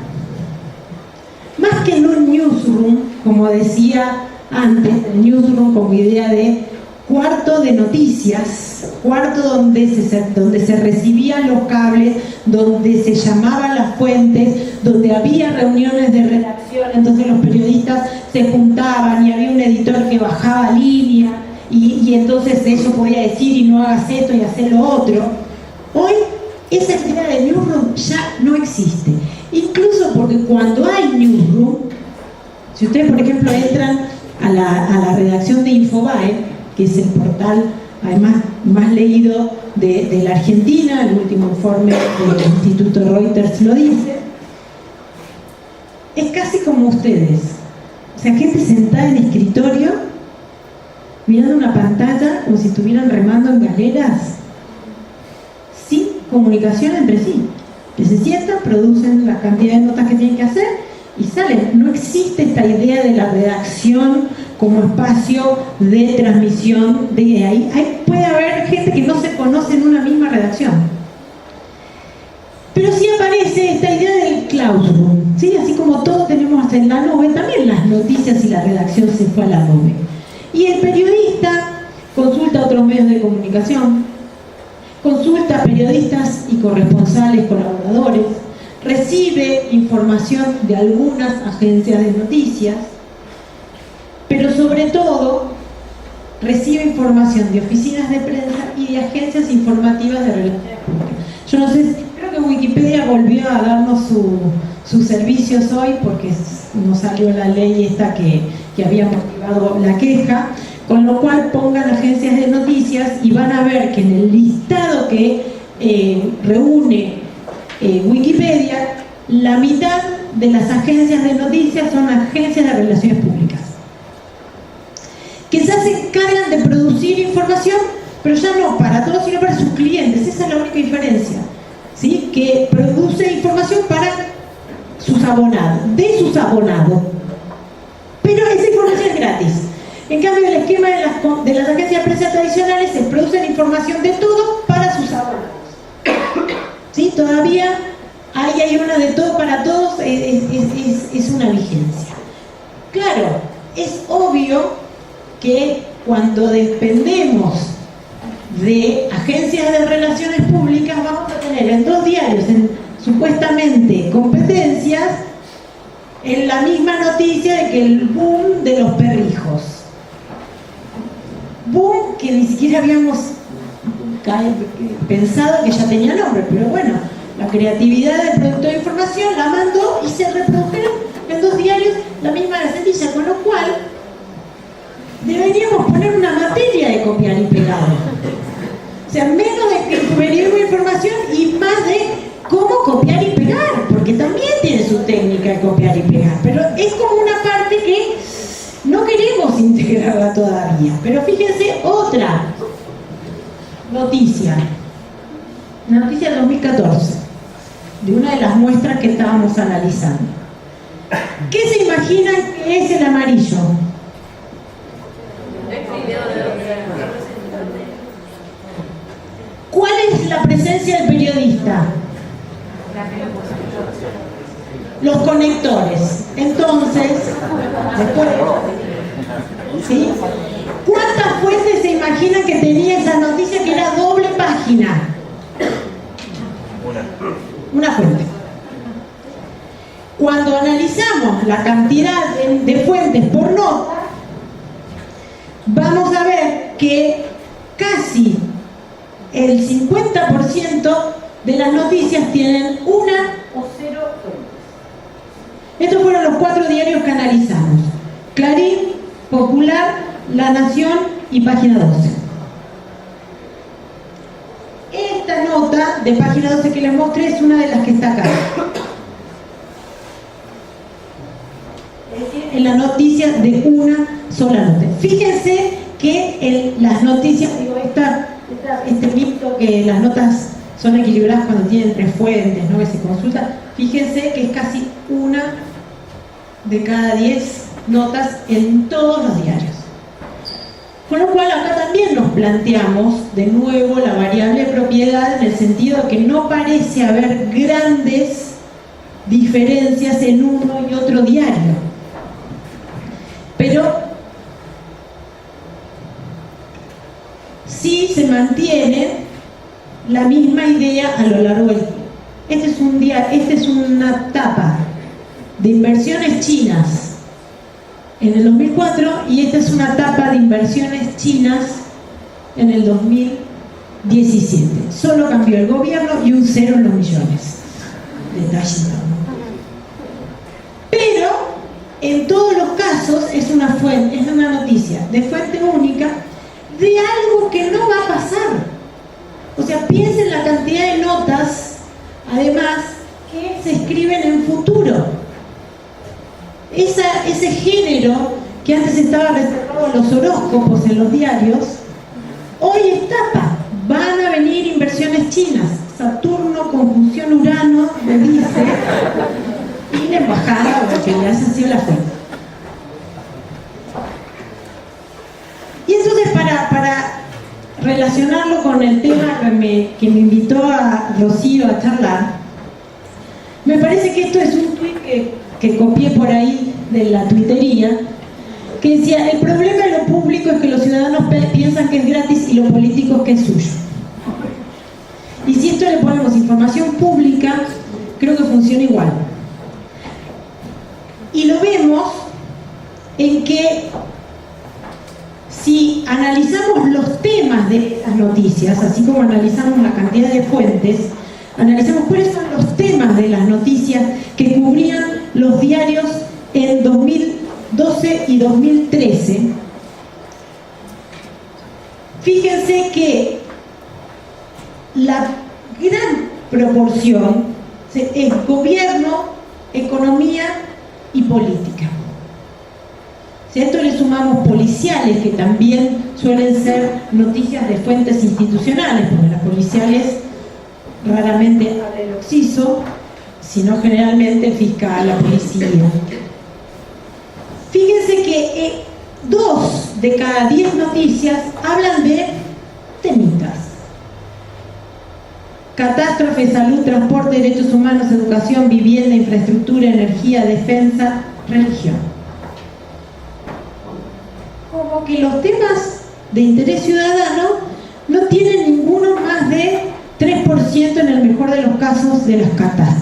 más que en un newsroom, como decía antes, el newsroom como idea de cuarto de noticias, cuarto donde se recibían los cables, donde se llamaban las fuentes, donde había reuniones de redacción, entonces los periodistas se juntaban y había un editor que bajaba línea y entonces eso podía decir y no hagas esto y hacer lo otro. Hoy esa idea de newsroom ya no existe, incluso porque cuando hay newsroom, si ustedes por ejemplo entran a la redacción de Infobae, que es el portal además más leído de la Argentina, el último informe del Instituto Reuters lo dice. Es casi como ustedes, o sea, gente sentada en escritorio, mirando una pantalla como si estuvieran remando en galeras, sin comunicación entre sí. Que se sientan, producen la cantidad de notas que tienen que hacer y salen. No existe esta idea de la redacción como espacio de transmisión. Puede haber gente que no se conoce en una misma redacción. Pero sí aparece esta idea del classroom, ¿sí? Así como todos tenemos en la nube, también las noticias y la redacción se fue a la nube. Y el periodista consulta a otros medios de comunicación, consulta a periodistas y corresponsales colaboradores, recibe información de algunas agencias de noticias, pero sobre todo recibe información de oficinas de prensa y de agencias informativas de relaciones públicas. Yo no sé, creo que Wikipedia volvió a darnos sus servicios hoy porque nos salió la ley esta que había motivado la queja, con lo cual pongan agencias de noticias y van a ver que en el listado que reúne Wikipedia, la mitad de las agencias de noticias son agencias de relaciones públicas, que ya se encargan de producir información, pero ya no para todos, sino para sus clientes. Esa es la única diferencia, ¿sí? Que produce información para sus abonados, de sus abonados, pero esa información es gratis. En cambio, el esquema de las agencias de prensa tradicionales es producen información de todo para sus abonados, ¿sí? Todavía hay una de todo para todos, es una vigencia. Claro, es obvio que cuando dependemos de agencias de relaciones públicas vamos a tener en dos diarios, en supuestamente competencias, en la misma noticia de que el boom de los perrijos. Boom que ni siquiera habíamos pensado que ya tenía nombre, pero bueno, la creatividad del productor de información la mandó y se reprodujeron en dos diarios la misma gacetilla, con lo cual deberíamos poner una materia de copiar y pegar. O sea, menos de periodismo de información y más de cómo copiar y pegar, porque también tiene su técnica de copiar y pegar, pero es como una parte que no queremos integrarla todavía. Pero fíjense, otra noticia, una noticia del 2014, de una de las muestras que estábamos analizando. ¿Qué se imaginan que es el amarillo? ¿Cuál es la presencia del periodista? Los conectores. Entonces, después, ¿sí? ¿Cuántas fuentes se imaginan que tenía esa noticia que era doble página? Una fuente. Cuando analizamos la cantidad de fuentes por nota, vamos a ver que casi el 50% de las noticias tienen una o cero fuentes. Estos fueron los 4 diarios que analizamos: Clarín, Popular, La Nación y Página 12. Esta nota de Página 12 que les mostré es una de las que está acá. Es decir, en la noticia de una sola nota. Fíjense que las noticias, este mito que las notas son equilibradas cuando tienen 3 fuentes, ¿no? Que se consulta. Fíjense que es casi una de cada 10 notas en todos los diarios. Con lo cual acá también nos planteamos de nuevo la variable propiedad, en el sentido de que no parece haber grandes diferencias en uno y otro diario. Pero sí se mantiene la misma idea a lo largo del tiempo. Esta es una tapa de inversiones chinas en el 2004 y esta es una tapa de inversiones chinas en el 2017. Solo cambió el gobierno y un 0 en los millones. Detallito. Pero en todos los casos es una noticia de fuente única de algo que no va a pasar. O sea, piensen en la cantidad de notas, además, que se escriben en futuro. Ese género que antes estaba reservado a los horóscopos en los diarios, hoy es tapa. Van a venir inversiones chinas. Saturno, conjunción Urano, me dice, y la embajada, porque ya se ha sido la fuente. Y entonces, para relacionarlo con el tema que me invitó a Rocío a charlar, me parece que esto es un tuit que copié por ahí de la tuitería, que decía: el problema de lo público es que los ciudadanos piensan que es gratis y los políticos que es suyo. Y si esto le ponemos información pública, creo que funciona igual. Y lo vemos en que si analizamos los temas de las noticias, así como analizamos la cantidad de fuentes, analizamos cuáles son los temas de las noticias que cubrían los diarios en 2012 y 2013, fíjense que la gran proporción es gobierno, economía y política. Si a esto le sumamos policiales, que también suelen ser noticias de fuentes institucionales, porque las policiales raramente habla el occiso, sino generalmente el fiscal, la policía. Fíjense que 2 de cada 10 noticias hablan de temitas: catástrofe, salud, transporte, derechos humanos, educación, vivienda, infraestructura, energía, defensa, religión. Como que los temas de interés ciudadano no tienen ninguno más de 3% en el mejor de los casos de las catástrofes.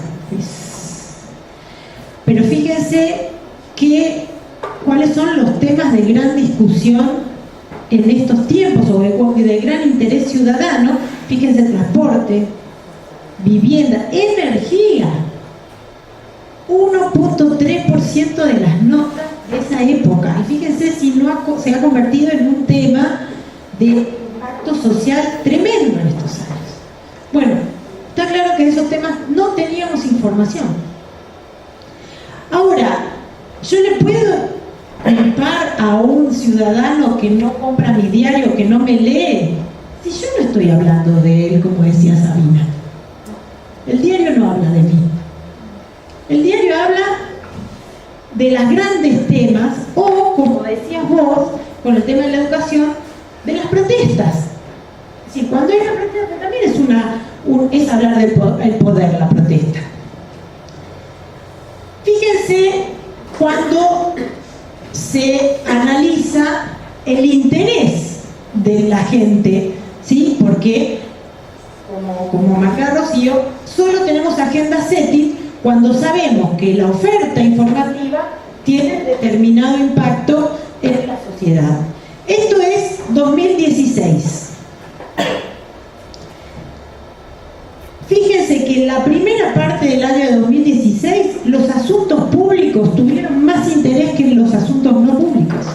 Pero fíjense cuáles son los temas de gran discusión en estos tiempos, o de gran interés ciudadano. Fíjense: transporte, vivienda, energía. 1.3% de las notas de esa época. Y fíjense si se ha convertido en un tema de impacto social tremendo en estos años. Bueno, está claro que de esos temas no teníamos información. Ahora, yo le puedo culpar a un ciudadano que no compra mi diario, que no me lee, si yo no estoy hablando de él, como decía Sabina. El diario no habla de mí. El diario habla de los grandes temas, o, como decías vos, con el tema de la educación, de las protestas. Es decir, cuando hay una protesta también es hablar del poder, la protesta. Fíjense cuando se analiza el interés de la gente, ¿sí? Porque, como marca Rocío, solo tenemos agenda CETIS cuando sabemos que la oferta informativa tiene determinado impacto en la sociedad. Esto es 2016. Fíjense que en la primera parte del año de 2016 los asuntos públicos tuvieron más interés que los asuntos no públicos.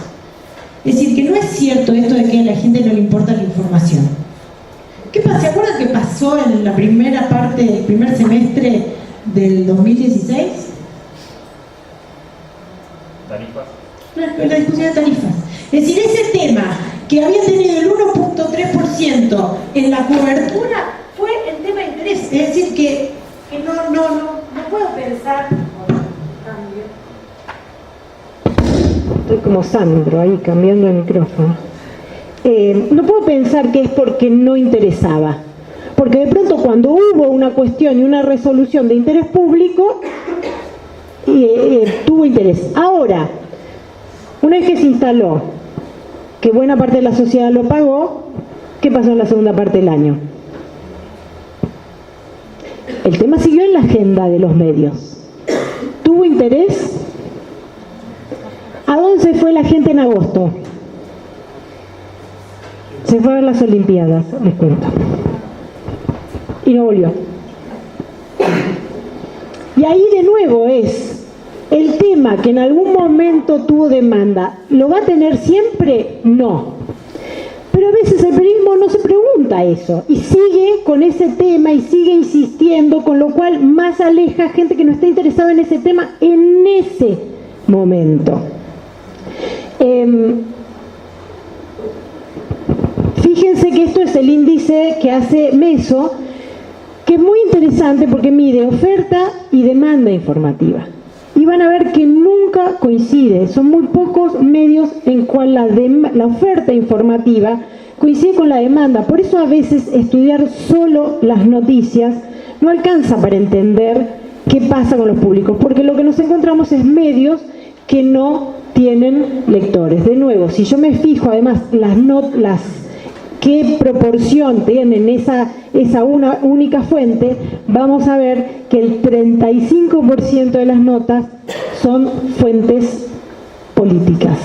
Es decir, que no es cierto esto de que a la gente no le importa la información. ¿Qué pasa? ¿Se acuerdan qué pasó en la primera parte del primer semestre del 2016? ¿Tarifas? La discusión de tarifas. Es decir, ese tema que había tenido el 1.3% en la cobertura fue el tema de interés. Es decir, que no puedo pensar. Estoy como Sandro ahí cambiando el micrófono. No puedo pensar que es porque no interesaba, porque de pronto cuando hubo una cuestión y una resolución de interés público, tuvo interés. Ahora, una vez que se instaló, que buena parte de la sociedad lo pagó, ¿qué pasó en la segunda parte del año? El tema siguió en la agenda de los medios. ¿Tuvo interés? ¿A dónde se fue la gente en agosto? Se fue a ver las Olimpiadas, les cuento. Y no volvió. Y ahí de nuevo es el tema que en algún momento tuvo demanda. ¿Lo va a tener siempre? No. Pero a veces el periodismo no se pregunta eso y sigue con ese tema y sigue insistiendo, con lo cual más aleja a gente que no está interesada en ese tema en ese momento. Fíjense que esto es el índice que hace Meso, que es muy interesante porque mide oferta y demanda informativa. Y van a ver que nunca coincide, son muy pocos medios en cual la oferta informativa coincide con la demanda. Por eso a veces estudiar solo las noticias no alcanza para entender qué pasa con los públicos, porque lo que nos encontramos es medios que no tienen lectores. De nuevo, si yo me fijo además qué proporción tienen esa una única fuente, vamos a ver que el 35% de las notas son fuentes políticas.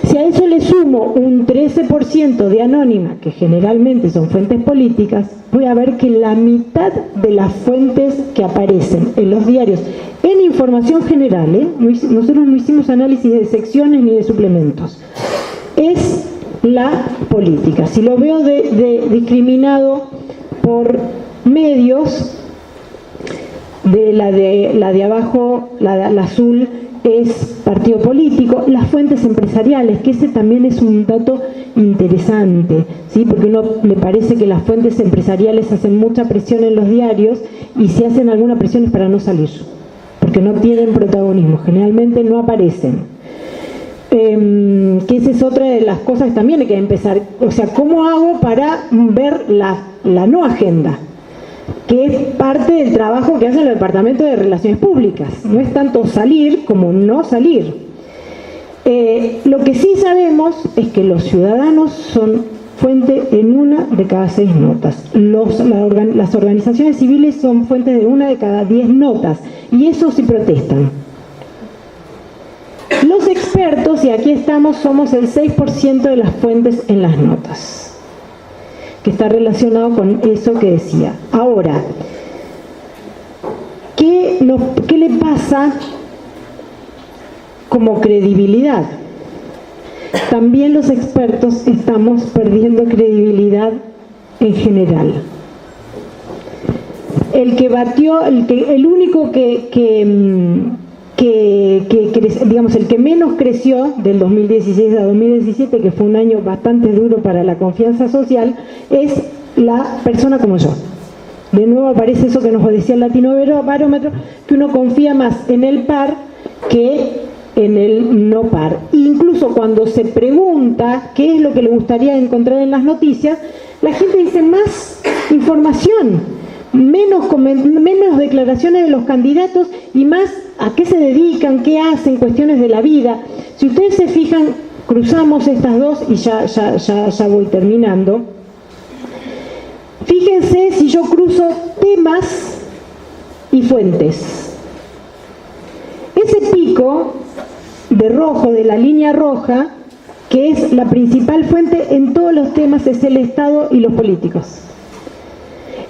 Si a eso le sumo un 13% de anónima, que generalmente son fuentes políticas, voy a ver que la mitad de las fuentes que aparecen en los diarios, en información general, nosotros no hicimos análisis de secciones ni de suplementos, es la política. Si lo veo discriminado por medios, la de abajo, la azul, es partido político, las fuentes empresariales, que ese también es un dato interesante, ¿sí? Porque uno le parece que las fuentes empresariales hacen mucha presión en los diarios y si hacen alguna presión es para no salir, porque no tienen protagonismo, generalmente no aparecen. Que esa es otra de las cosas que también hay que empezar, o sea, ¿cómo hago para ver la no agenda? Que es parte del trabajo que hace el Departamento de Relaciones Públicas, no es tanto salir como no salir. Lo que sí sabemos es que los ciudadanos son fuente en 1 de cada 6 notas, las organizaciones civiles son fuentes de 1 de cada 10 notas, y eso sí protestan. Los expertos, y aquí estamos, somos el 6% de las fuentes en las notas, que está relacionado con eso que decía. Ahora, ¿qué le pasa como credibilidad? También los expertos estamos perdiendo credibilidad en general. El único digamos, el que menos creció del 2016 a 2017, que fue un año bastante duro para la confianza social, es la persona como yo. De nuevo aparece eso que nos decía el Latinobarómetro, que uno confía más en el par que en el no par. Incluso cuando se pregunta qué es lo que le gustaría encontrar en las noticias, la gente dice más información, menos declaraciones de los candidatos y más a qué se dedican, qué hacen, cuestiones de la vida. Si ustedes se fijan, cruzamos estas dos y ya voy terminando. Fíjense si yo cruzo temas y fuentes. Ese pico de rojo, de la línea roja, que es la principal fuente en todos los temas, es el Estado y los políticos.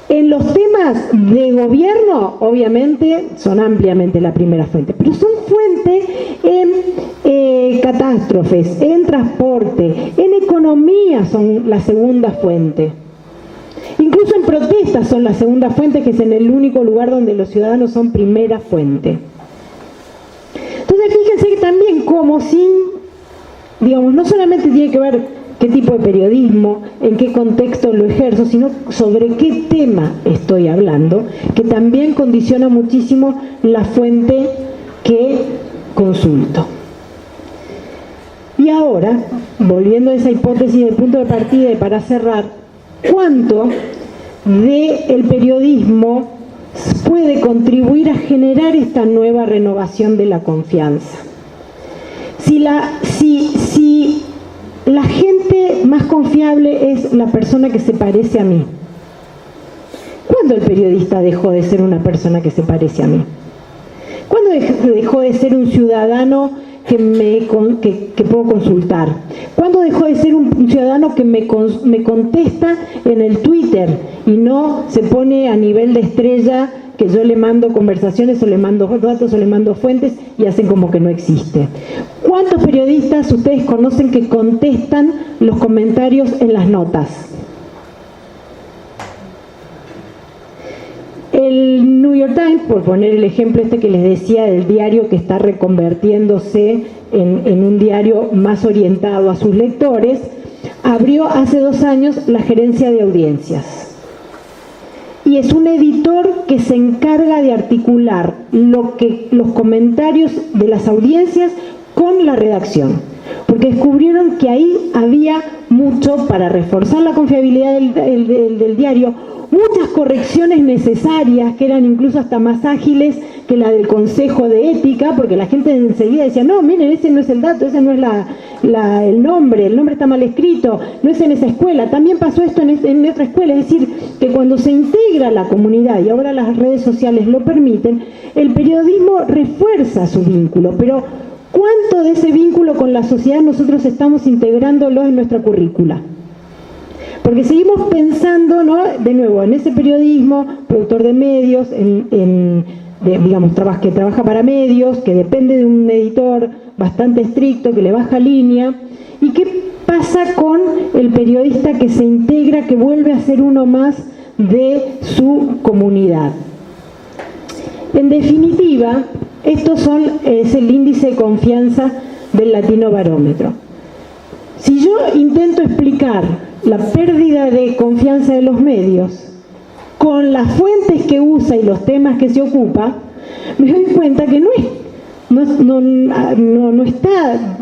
En los temas de gobierno, obviamente, son ampliamente la primera fuente, pero son fuentes en catástrofes, en transporte, en economía son la segunda fuente. Incluso en protestas son la segunda fuente, que es en el único lugar donde los ciudadanos son primera fuente. Entonces, fíjense que también como si, digamos, no solamente tiene que ver qué tipo de periodismo, en qué contexto lo ejerzo, sino sobre qué tema estoy hablando, que también condiciona muchísimo la fuente que consulto. Y ahora, volviendo a esa hipótesis de punto de partida y para cerrar, ¿cuánto del periodismo puede contribuir a generar esta nueva renovación de la confianza? Si la gente más confiable es la persona que se parece a mí, ¿cuándo el periodista dejó de ser una persona que se parece a mí? ¿Cuándo dejó de ser un ciudadano que puedo consultar? ¿Cuándo dejó de ser un ciudadano que me contesta en el Twitter y no se pone a nivel de estrella que yo le mando conversaciones o le mando datos o le mando fuentes y hacen como que no existe. ¿Cuántos periodistas ustedes conocen que contestan los comentarios en las notas? El New York Times, por poner el ejemplo que les decía del diario que está reconvertiéndose en un diario más orientado a sus lectores, abrió hace 2 años la gerencia de audiencias. Y es un editor que se encarga de articular los comentarios de las audiencias con la redacción. Porque descubrieron que ahí había mucho para reforzar la confiabilidad del diario, muchas correcciones necesarias que eran incluso hasta más ágiles que la del Consejo de Ética, porque la gente enseguida decía, no, miren, ese no es el dato, ese no es el nombre está mal escrito, no es en esa escuela, también pasó esto en otra escuela. Es decir, que cuando se integra la comunidad, y ahora las redes sociales lo permiten, el periodismo refuerza su vínculo, pero ¿cuánto de ese vínculo con la sociedad nosotros estamos integrándolo en nuestra currícula? Porque seguimos pensando, ¿no?, de nuevo, en ese periodismo, productor de medios, que trabaja para medios, que depende de un editor bastante estricto, que le baja línea. ¿Y qué pasa con el periodista que se integra, que vuelve a ser uno más de su comunidad? En definitiva, es el índice de confianza del Latino Barómetro. Si yo intento explicar la pérdida de confianza de los medios con las fuentes que usa y los temas que se ocupa, me doy cuenta que no está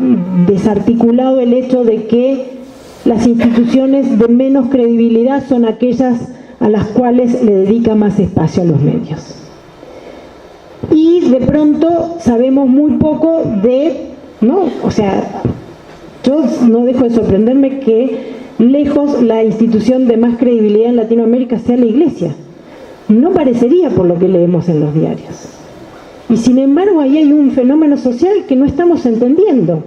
desarticulado el hecho de que las instituciones de menos credibilidad son aquellas a las cuales le dedica más espacio a los medios. Y de pronto sabemos muy poco yo no dejo de sorprenderme que lejos la institución de más credibilidad en Latinoamérica sea la Iglesia. No parecería por lo que leemos en los diarios. Y sin embargo ahí hay un fenómeno social que no estamos entendiendo.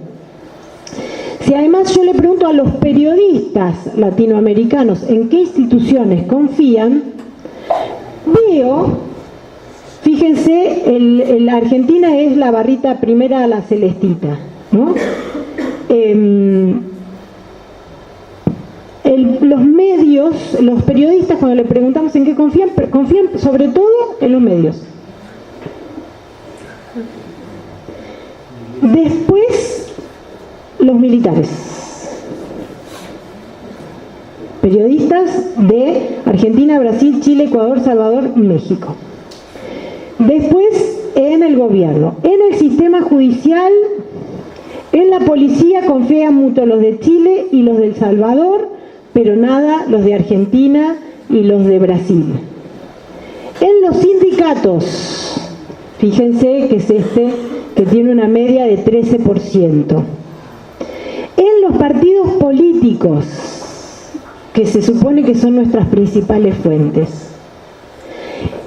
Si además yo le pregunto a los periodistas latinoamericanos en qué instituciones confían, veo, fíjense, la Argentina es la barrita primera a la celestita, ¿no? Los medios, los periodistas, cuando le preguntamos en qué confían sobre todo en los medios. Después, los militares. Periodistas de Argentina, Brasil, Chile, Ecuador, Salvador, México. Después, en el gobierno. En el sistema judicial, en la policía confían mucho los de Chile y los de El Salvador, pero nada los de Argentina y los de Brasil. En los sindicatos, fíjense que es que tiene una media de 13%. En los partidos políticos, que se supone que son nuestras principales fuentes.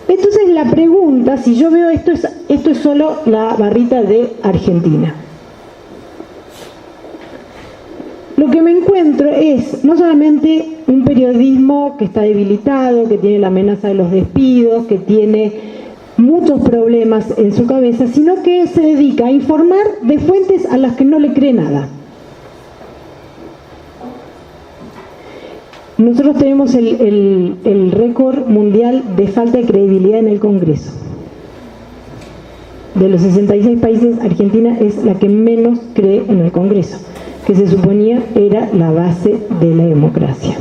Entonces la pregunta, si yo veo esto es solo la barrita de Argentina. Lo que me encuentro es no solamente un periodismo que está debilitado, que tiene la amenaza de los despidos, que tiene muchos problemas en su cabeza, sino que se dedica a informar de fuentes a las que no le cree nada. Nosotros tenemos el récord mundial de falta de credibilidad en el Congreso. De los 66 países, Argentina es la que menos cree en el Congreso, que se suponía era la base de la democracia.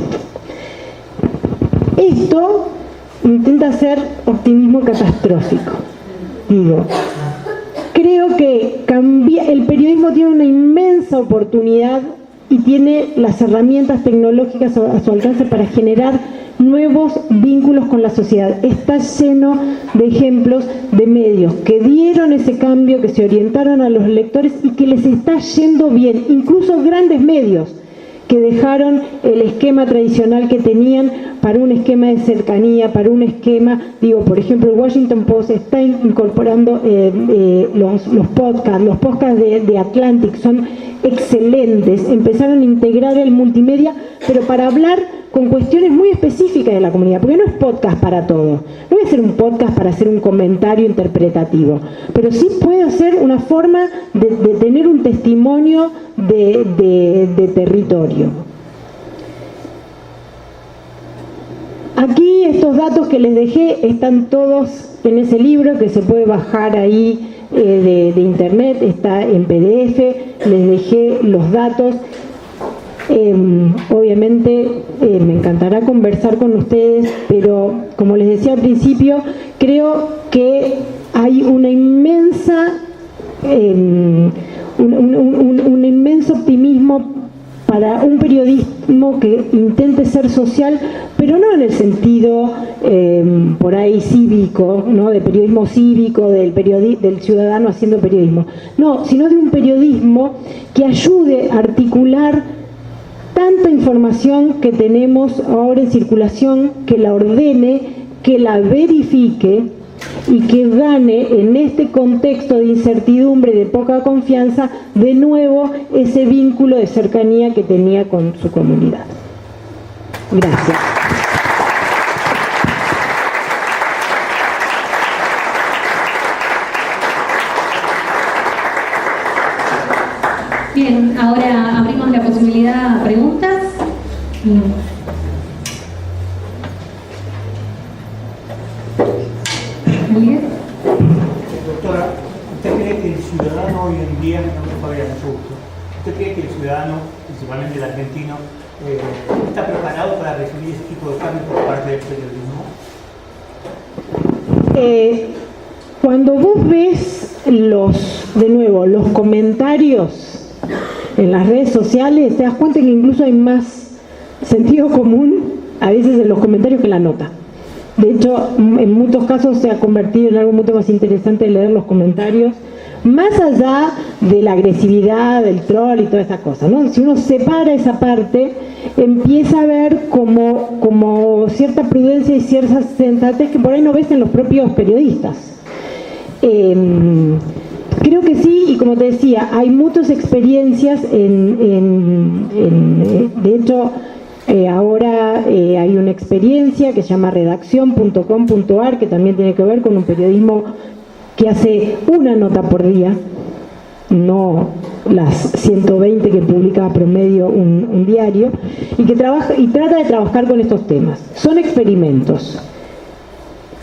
Esto intenta ser optimismo catastrófico. Digo, creo que el periodismo tiene una inmensa oportunidad y tiene las herramientas tecnológicas a su alcance para generar nuevos vínculos con la sociedad. Está lleno de ejemplos de medios que dieron ese cambio, que se orientaron a los lectores y que les está yendo bien. Incluso grandes medios que dejaron el esquema tradicional que tenían para un esquema de cercanía, para un esquema, por ejemplo, el Washington Post está incorporando los podcasts de Atlantic, son excelentes empezaron a integrar el multimedia, pero para hablar con cuestiones muy específicas de la comunidad, porque no es podcast para todo. No voy a hacer un podcast para hacer un comentario interpretativo, pero sí puede ser una forma de tener un testimonio de territorio. Aquí estos datos que les dejé están todos en ese libro que se puede bajar ahí de internet, está en PDF, les dejé los datos. Obviamente me encantará conversar con ustedes, pero como les decía al principio, creo que hay una inmensa, un inmenso optimismo para un periodismo que intente ser social, pero no en el sentido por ahí cívico, ¿no? De periodismo cívico, del ciudadano haciendo periodismo, no, sino de un periodismo que ayude a articular tanta información que tenemos ahora en circulación, que la ordene, que la verifique y que gane en este contexto de incertidumbre, de poca confianza, de nuevo ese vínculo de cercanía que tenía con su comunidad. Gracias. Bien, ahora abrimos la posibilidad a preguntas. ¿Alguien? Doctora, ¿usted cree que el ciudadano hoy en día, no me Fabián, mucho gusto, ¿usted cree que el ciudadano, principalmente el argentino, está preparado para recibir ese tipo de cambios por parte del periodismo? Cuando vos ves los comentarios en las redes sociales, te das cuenta que incluso hay más sentido común a veces en los comentarios que en la nota. De hecho, en muchos casos se ha convertido en algo mucho más interesante leer los comentarios, más allá de la agresividad, del troll y toda esa cosa, ¿no? Si uno separa esa parte, empieza a ver como cierta prudencia y cierta sensatez que por ahí no ves en los propios periodistas. Creo que sí, y como te decía, hay muchas experiencias de hecho, ahora hay una experiencia que se llama redacción.com.ar, que también tiene que ver con un periodismo que hace una nota por día, no las 120 que publica a promedio un diario, y que trabaja y trata de trabajar con estos temas. Son experimentos,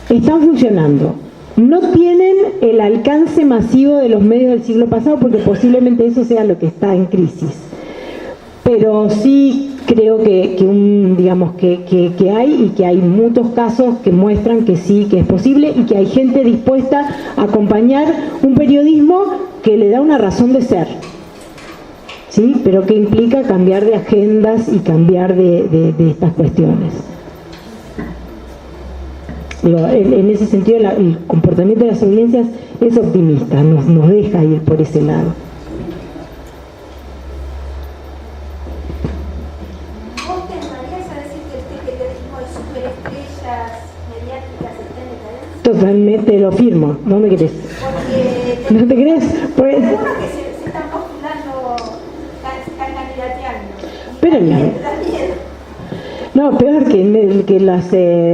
están funcionando. No tienen el alcance masivo de los medios del siglo pasado, porque posiblemente eso sea lo que está en crisis. Pero sí creo que hay, y que hay muchos casos que muestran que sí, que es posible, y que hay gente dispuesta a acompañar un periodismo que le da una razón de ser, ¿sí? Pero que implica cambiar de agendas y cambiar de estas cuestiones. Digo, en ese sentido el comportamiento de las audiencias es optimista, nos deja ir por ese lado. ¿Vos te animarías a decir que este periodismo de superestrellas mediáticas está en decadencia? Totalmente lo firmo, ¿no me crees? Porque ¿No te crees? Pues, algunos que se están postulando, están candidateando. Pero Da no. miedo. No, peor que las,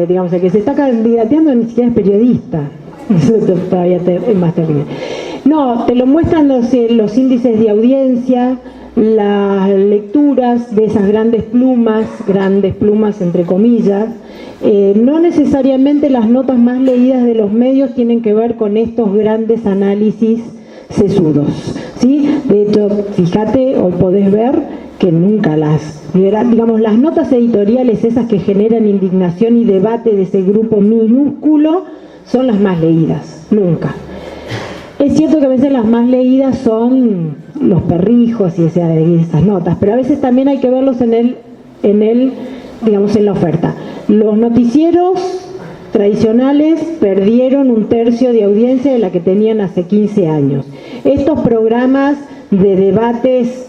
digamos, el que se está candidateando ni siquiera es periodista. Eso todavía es más terrible. No, te lo muestran los índices de audiencia, las lecturas de esas grandes plumas entre comillas. No necesariamente las notas más leídas de los medios tienen que ver con estos grandes análisis sesudos, ¿sí? De hecho, fíjate, hoy podés ver que nunca las notas editoriales, esas que generan indignación y debate de ese grupo minúsculo, son las más leídas, nunca. Es cierto que a veces las más leídas son los perrijos y esas notas, pero a veces también hay que verlos en la oferta. Los noticieros tradicionales perdieron 1/3 de audiencia de la que tenían hace 15 años. Estos programas de debates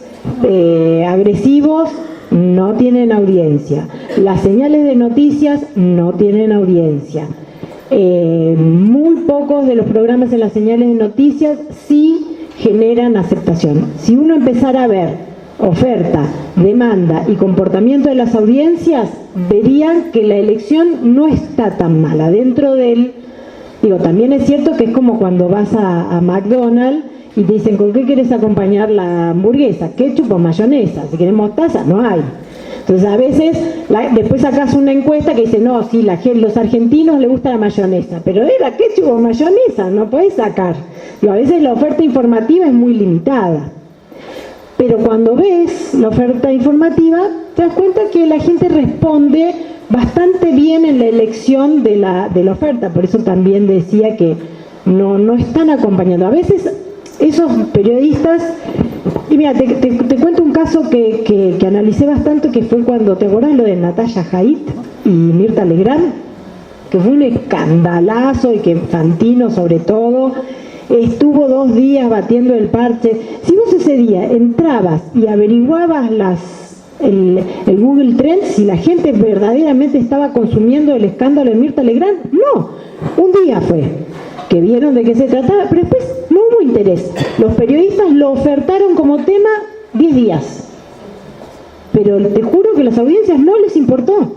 agresivos no tienen audiencia. Las señales de noticias no tienen audiencia. Muy pocos de los programas en las señales de noticias sí generan aceptación. Si uno empezara a ver oferta, demanda y comportamiento de las audiencias, verían que la elección no está tan mala. Dentro del, digo, también es cierto que es como cuando vas a McDonald's y te dicen, ¿con qué quieres acompañar la hamburguesa? ¿Ketchup o mayonesa? Si querés mostaza, no hay. Entonces a veces, después sacás una encuesta que dice, no, sí, los argentinos les gusta la mayonesa, pero era ketchup o mayonesa, no podés sacar. Digo, a veces la oferta informativa es muy limitada. Pero cuando ves la oferta informativa, te das cuenta que la gente responde bastante bien en la elección de la oferta. Por eso también decía que no están acompañando. A veces esos periodistas, y mira, te cuento un caso que analicé bastante, que fue cuando, ¿te acordás lo de Natalia Haidt y Mirta Legrand? Que fue un escandalazo y que Fantino sobre todo estuvo 2 días batiendo el parche. Si vos ese día entrabas y averiguabas el Google Trends, si la gente verdaderamente estaba consumiendo el escándalo de Mirta Legrand, no. Un día fue que vieron de qué se trataba, pero después no hubo interés. Los periodistas lo ofertaron como tema 10 días. Pero te juro que a las audiencias no les importó.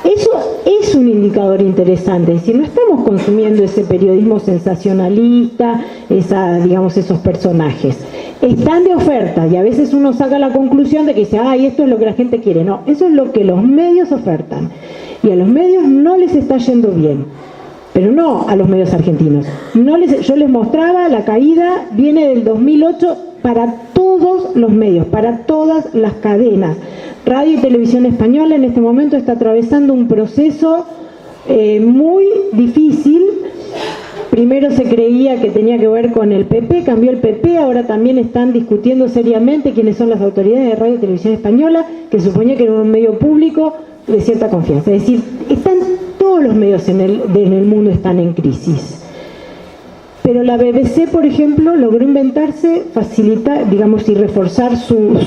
Eso es un indicador interesante, es decir, no estamos consumiendo ese periodismo sensacionalista, esos personajes. Están de oferta y a veces uno saca la conclusión de que dice, ay, esto es lo que la gente quiere. No, eso es lo que los medios ofertan. Y a los medios no les está yendo bien. Pero no a los medios argentinos. Yo les mostraba, la caída viene del 2008 para todos los medios, para todas las cadenas. Radio y Televisión Española en este momento está atravesando un proceso muy difícil. Primero se creía que tenía que ver con el PP, cambió el PP, ahora también están discutiendo seriamente quiénes son las autoridades de Radio y Televisión Española, que suponía que era un medio público de cierta confianza. Es decir, todos los medios en el mundo están en crisis. Pero la BBC, por ejemplo, logró inventarse, facilitar, digamos, y reforzar su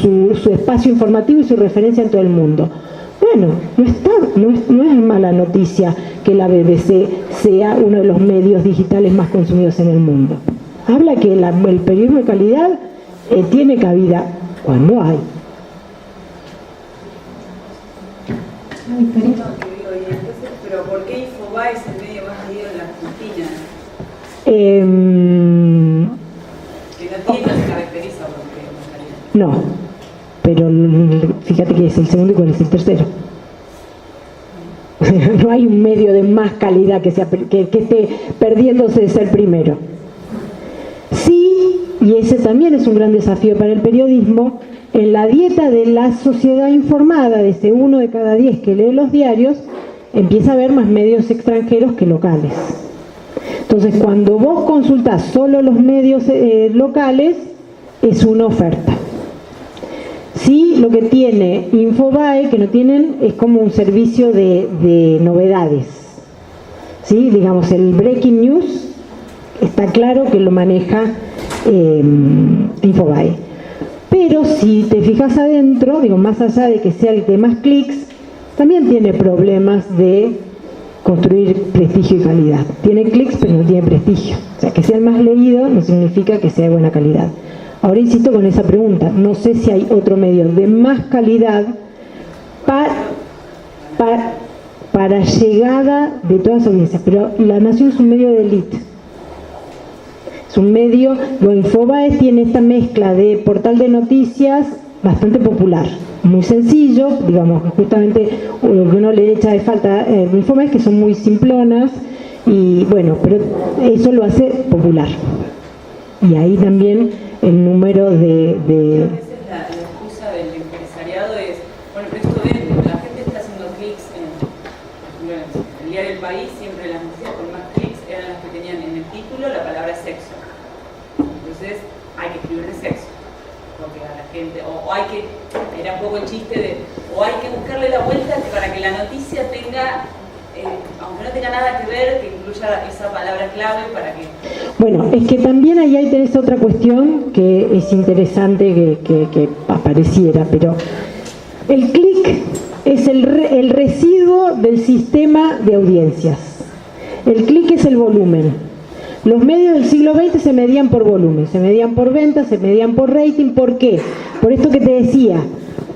espacio informativo y su referencia en todo el mundo. Bueno, no es mala noticia que la BBC sea uno de los medios digitales más consumidos en el mundo. Habla que el periodismo de calidad tiene cabida cuando hay. Pero ¿por qué Infobae es el medio más leído en la Argentina? Que no se caracteriza por no, pero fíjate que es el segundo y cuál es el tercero. No hay un medio de más calidad que esté perdiéndose de ser primero. Sí, y ese también es un gran desafío para el periodismo, en la dieta de la sociedad informada, de ese 1 de cada 10 que lee los diarios, empieza a haber más medios extranjeros que locales. Entonces, cuando vos consultás solo los medios locales, es una oferta. Sí, lo que tiene Infobae, que no tienen, es como un servicio de novedades. ¿Sí? Digamos, el breaking news está claro que lo maneja Infobae. Pero si te fijas adentro, digo, más allá de que sea el de más clics, también tiene problemas de construir prestigio y calidad. Tiene clics, pero no tiene prestigio. O sea, que sea el más leído no significa que sea de buena calidad. Ahora insisto con esa pregunta, no sé si hay otro medio de más calidad para llegada de todas las audiencias, pero La Nación es un medio de élite. Es un medio, Infobae tiene esta mezcla de portal de noticias bastante popular, muy sencillo, digamos, justamente lo que uno le echa de falta a Infobae es que son muy simplonas, y bueno, pero eso lo hace popular. Y ahí también el número de... La excusa del empresariado es, bueno, pero esto vende, la gente está haciendo clics en el diario del País, siempre las noticias con más clics eran las que tenían en el título la palabra sexo. Entonces hay que escribir de sexo, porque a la gente, o hay que, era un poco el chiste de, o hay que buscarle la vuelta para que la noticia tenga, aunque no tenga nada que ver, que incluya esa palabra clave para que... Bueno, es que también ahí tenés otra cuestión que es interesante que apareciera, pero el clic es el residuo del sistema de audiencias. El clic es el volumen. Los medios del siglo XX se medían por volumen, se medían por ventas, se medían por rating. ¿Por qué? Por esto que te decía,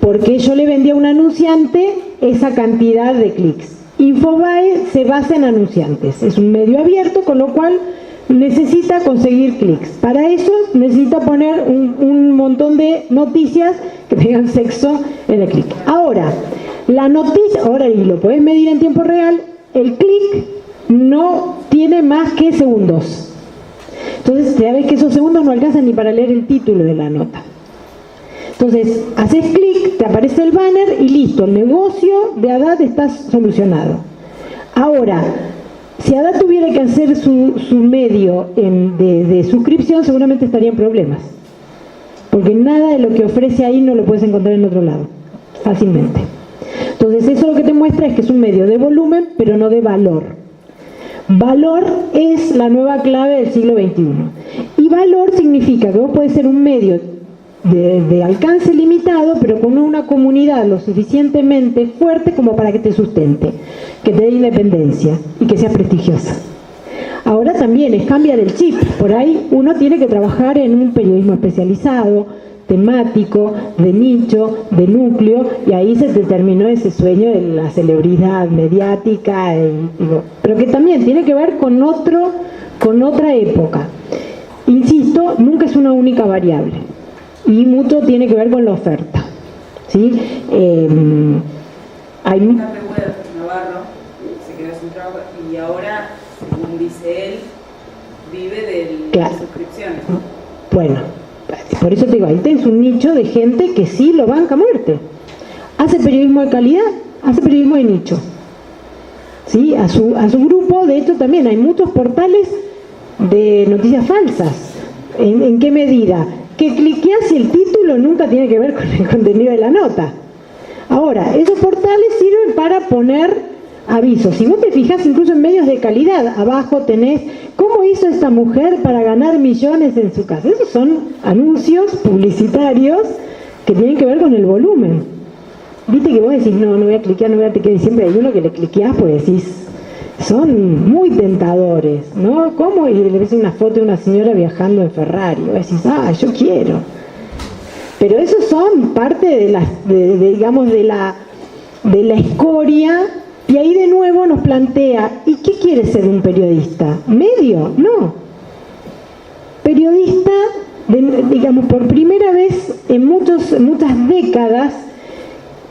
porque yo le vendía a un anunciante esa cantidad de clics. Infobae se basa en anunciantes, es un medio abierto, con lo cual necesita conseguir clics. Para eso necesita poner un montón de noticias que tengan sexo en el clic. Ahora, la noticia, ahora y lo podés medir en tiempo real, el clic no tiene más que segundos. Entonces, ya ves que esos segundos no alcanzan ni para leer el título de la nota. Entonces, haces clic, te aparece el banner y listo, el negocio de Haddad está solucionado. Ahora, si Haddad tuviera que hacer su medio de suscripción, seguramente estaría en problemas. Porque nada de lo que ofrece ahí no lo puedes encontrar en otro lado, fácilmente. Entonces, eso lo que te muestra es que es un medio de volumen, pero no de valor. Valor es la nueva clave del siglo XXI. Y valor significa que vos podés ser un medio de alcance limitado, pero con una comunidad lo suficientemente fuerte como para que te sustente, que te dé independencia y que sea prestigiosa. Ahora también es cambiar el chip. Por ahí uno tiene que trabajar en un periodismo especializado, temático, de nicho, de núcleo, y ahí se te terminó ese sueño de la celebridad mediática, pero que también tiene que ver con otra época. Insisto, nunca es una única variable. Y mucho tiene que ver con la oferta, ¿sí? Hay Una pregunta de Navarro, se quedó sin trabajo y ahora, según dice él, vive de las suscripciones. Bueno, por eso te digo, ahí tenés un nicho de gente que sí lo banca a muerte. Hace periodismo de calidad, hace periodismo de nicho. ¿Sí? A su grupo, de hecho, también hay muchos portales de noticias falsas. ¿En qué medida? Que cliqueas y el título nunca tiene que ver con el contenido de la nota. Ahora, esos portales sirven para poner avisos. Si vos te fijás incluso en medios de calidad, abajo tenés ¿cómo hizo esta mujer para ganar millones en su casa? Esos son anuncios publicitarios que tienen que ver con el volumen. Viste que vos decís, no voy a cliquear, no voy a cliquear, y siempre hay uno que le cliqueás pues decís, son muy tentadores, ¿no? ¿Cómo? Y le ves una foto de una señora viajando en Ferrari, y vos decís, yo quiero. Pero esos son parte de la escoria, y ahí de nuevo nos plantea, ¿y qué quiere ser un periodista? ¿Medio? No. Periodista, digamos, por primera vez en muchas décadas,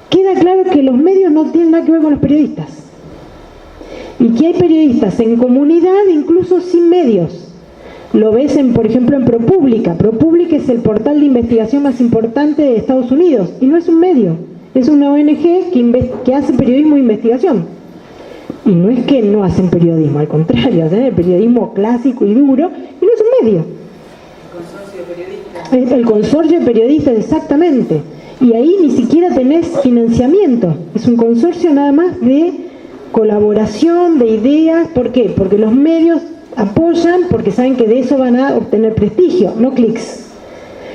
queda claro que los medios no tienen nada que ver con los periodistas. Y que hay periodistas en comunidad, incluso sin medios. Lo ves, por ejemplo, en ProPublica. ProPublica es el portal de investigación más importante de Estados Unidos. Y no es un medio. Es una ONG que hace periodismo de investigación. Y no es que no hacen periodismo, al contrario, hacen el periodismo clásico y duro, y no es un medio. El consorcio de periodistas. El consorcio de periodistas, exactamente. Y ahí ni siquiera tenés financiamiento. Es un consorcio nada más de colaboración, de ideas. ¿Por qué? Porque los medios apoyan, porque saben que de eso van a obtener prestigio, no clics.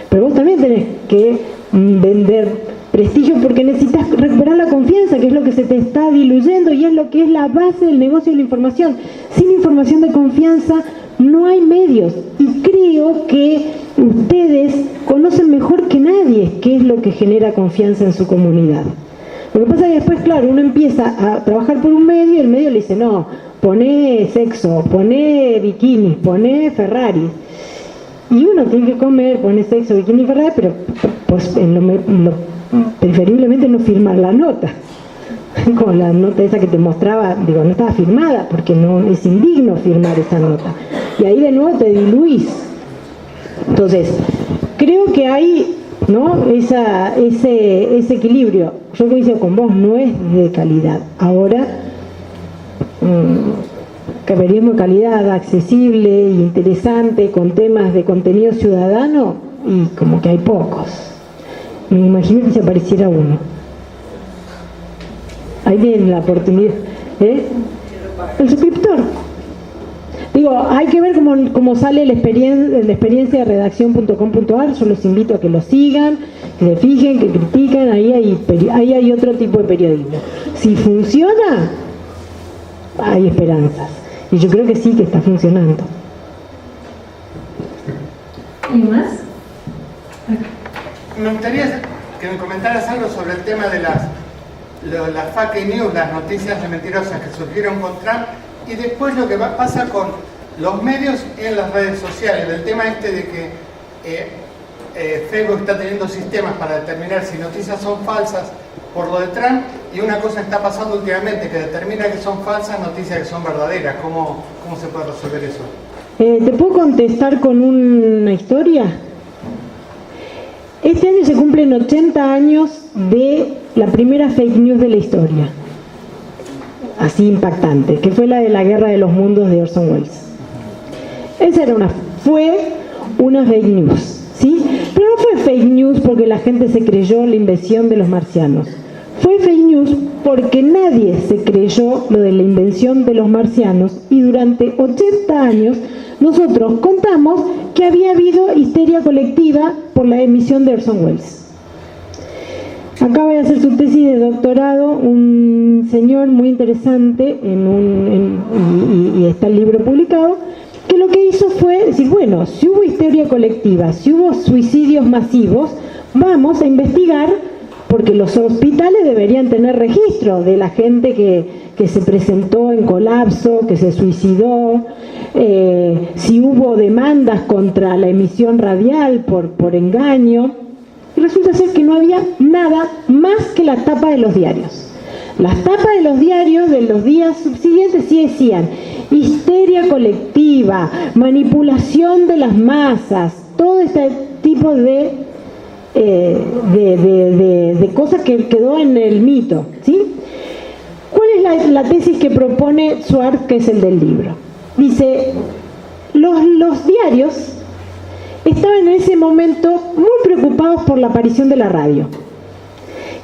Pero vos también tenés que vender prestigio porque necesitas recuperar la confianza, que es lo que se te está diluyendo y es lo que es la base del negocio de la información. Sin información de confianza no hay medios, y creo que ustedes conocen mejor que nadie qué es lo que genera confianza en su comunidad. Lo que pasa es que después, claro, uno empieza a trabajar por un medio y el medio le dice, no, poné sexo, poné bikini, poné Ferrari. Y uno tiene que comer, poner sexo, bikini y Ferrari, pero pues preferiblemente no firmar la nota. Como la nota esa que te mostraba, digo, no estaba firmada, porque no es indigno firmar esa nota. Y ahí de nuevo te diluís. Entonces, creo que hay, ¿no? ese equilibrio. Yo coincido con vos, no es de calidad. Ahora, periodismo de calidad, accesible, interesante, con temas de contenido ciudadano, y como que hay pocos. Me imagino que si apareciera uno. Ahí viene la oportunidad. El suscriptor. Digo, hay que ver cómo sale la experiencia de redacción.com.ar. Yo los invito a que lo sigan, que se fijen, que critican. Ahí hay otro tipo de periodismo. Si funciona, hay esperanzas. Y yo creo que sí que está funcionando. ¿Alguien más? Me gustaría que me comentaras algo sobre el tema de las fake news, las noticias mentirosas que surgieron con Trump, y después lo que pasa con los medios en las redes sociales, del tema este de que Facebook está teniendo sistemas para determinar si noticias son falsas por lo de Trump, y una cosa está pasando últimamente que determina que son falsas noticias que son verdaderas. ¿Cómo se puede resolver eso? ¿Te puedo contestar con una historia? Este año se cumplen 80 años de la primera fake news de la historia, así impactante, que fue la de la Guerra de los Mundos de Orson Welles. Esa fue una fake news, ¿sí? Pero no fue fake news porque la gente se creyó la invención de los marcianos. Fue fake news porque nadie se creyó lo de la invención de los marcianos, y durante 80 años nosotros contamos que había habido histeria colectiva por la emisión de Orson Welles. Acaba de hacer su tesis de doctorado un señor muy interesante y está el libro publicado, que lo que hizo fue decir, bueno, si hubo histeria colectiva, si hubo suicidios masivos, vamos a investigar, porque los hospitales deberían tener registro de la gente que se presentó en colapso, que se suicidó, si hubo demandas contra la emisión radial por engaño. Y resulta ser que no había nada más que la tapa de los diarios. Las tapas de los diarios de los días subsiguientes sí decían histeria colectiva, manipulación de las masas, todo este tipo de cosas que quedó en el mito, ¿sí? ¿Cuál es la tesis que propone Schwartz, que es el del libro? Dice, los diarios estaban en ese momento muy preocupados por la aparición de la radio.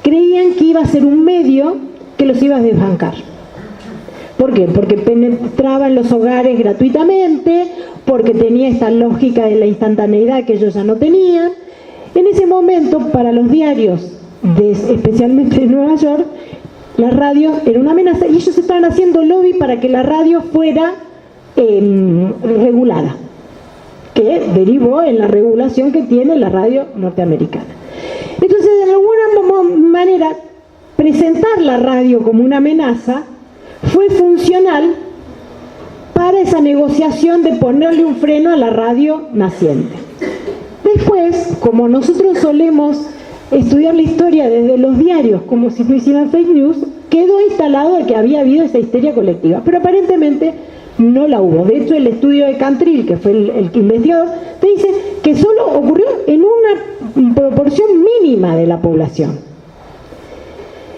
Creían que iba a ser un medio que los iba a desbancar. ¿Por qué? Porque penetraba en los hogares gratuitamente, porque tenía esta lógica de la instantaneidad que ellos ya no tenían. En ese momento, para los diarios, especialmente de Nueva York, la radio era una amenaza, y ellos estaban haciendo lobby para que la radio fuera regulada, que derivó en la regulación que tiene la radio norteamericana. Entonces, de alguna manera, presentar la radio como una amenaza fue funcional para esa negociación de ponerle un freno a la radio naciente. Después, como nosotros solemos estudiar la historia desde los diarios como si no hicieran fake news, quedó instalado de que había habido esa histeria colectiva, pero aparentemente no la hubo. De hecho, el estudio de Cantril, que fue el investigador, te dice que solo ocurrió en una proporción mínima de la población.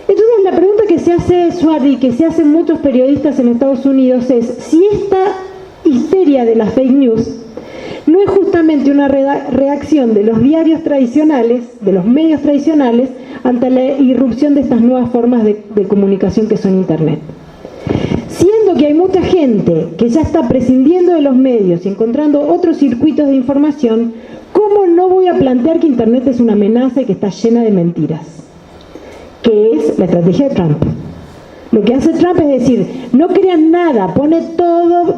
Entonces, la pregunta que se hace Schwartz y que se hacen muchos periodistas en Estados Unidos es si esta histeria de las fake news no es justamente una reacción de los diarios tradicionales, de los medios tradicionales, ante la irrupción de estas nuevas formas de comunicación que son Internet. Siendo que hay mucha gente que ya está prescindiendo de los medios y encontrando otros circuitos de información, ¿cómo no voy a plantear que Internet es una amenaza y que está llena de mentiras? Que es la estrategia de Trump. Lo que hace Trump es decir, no crean nada, pone todo,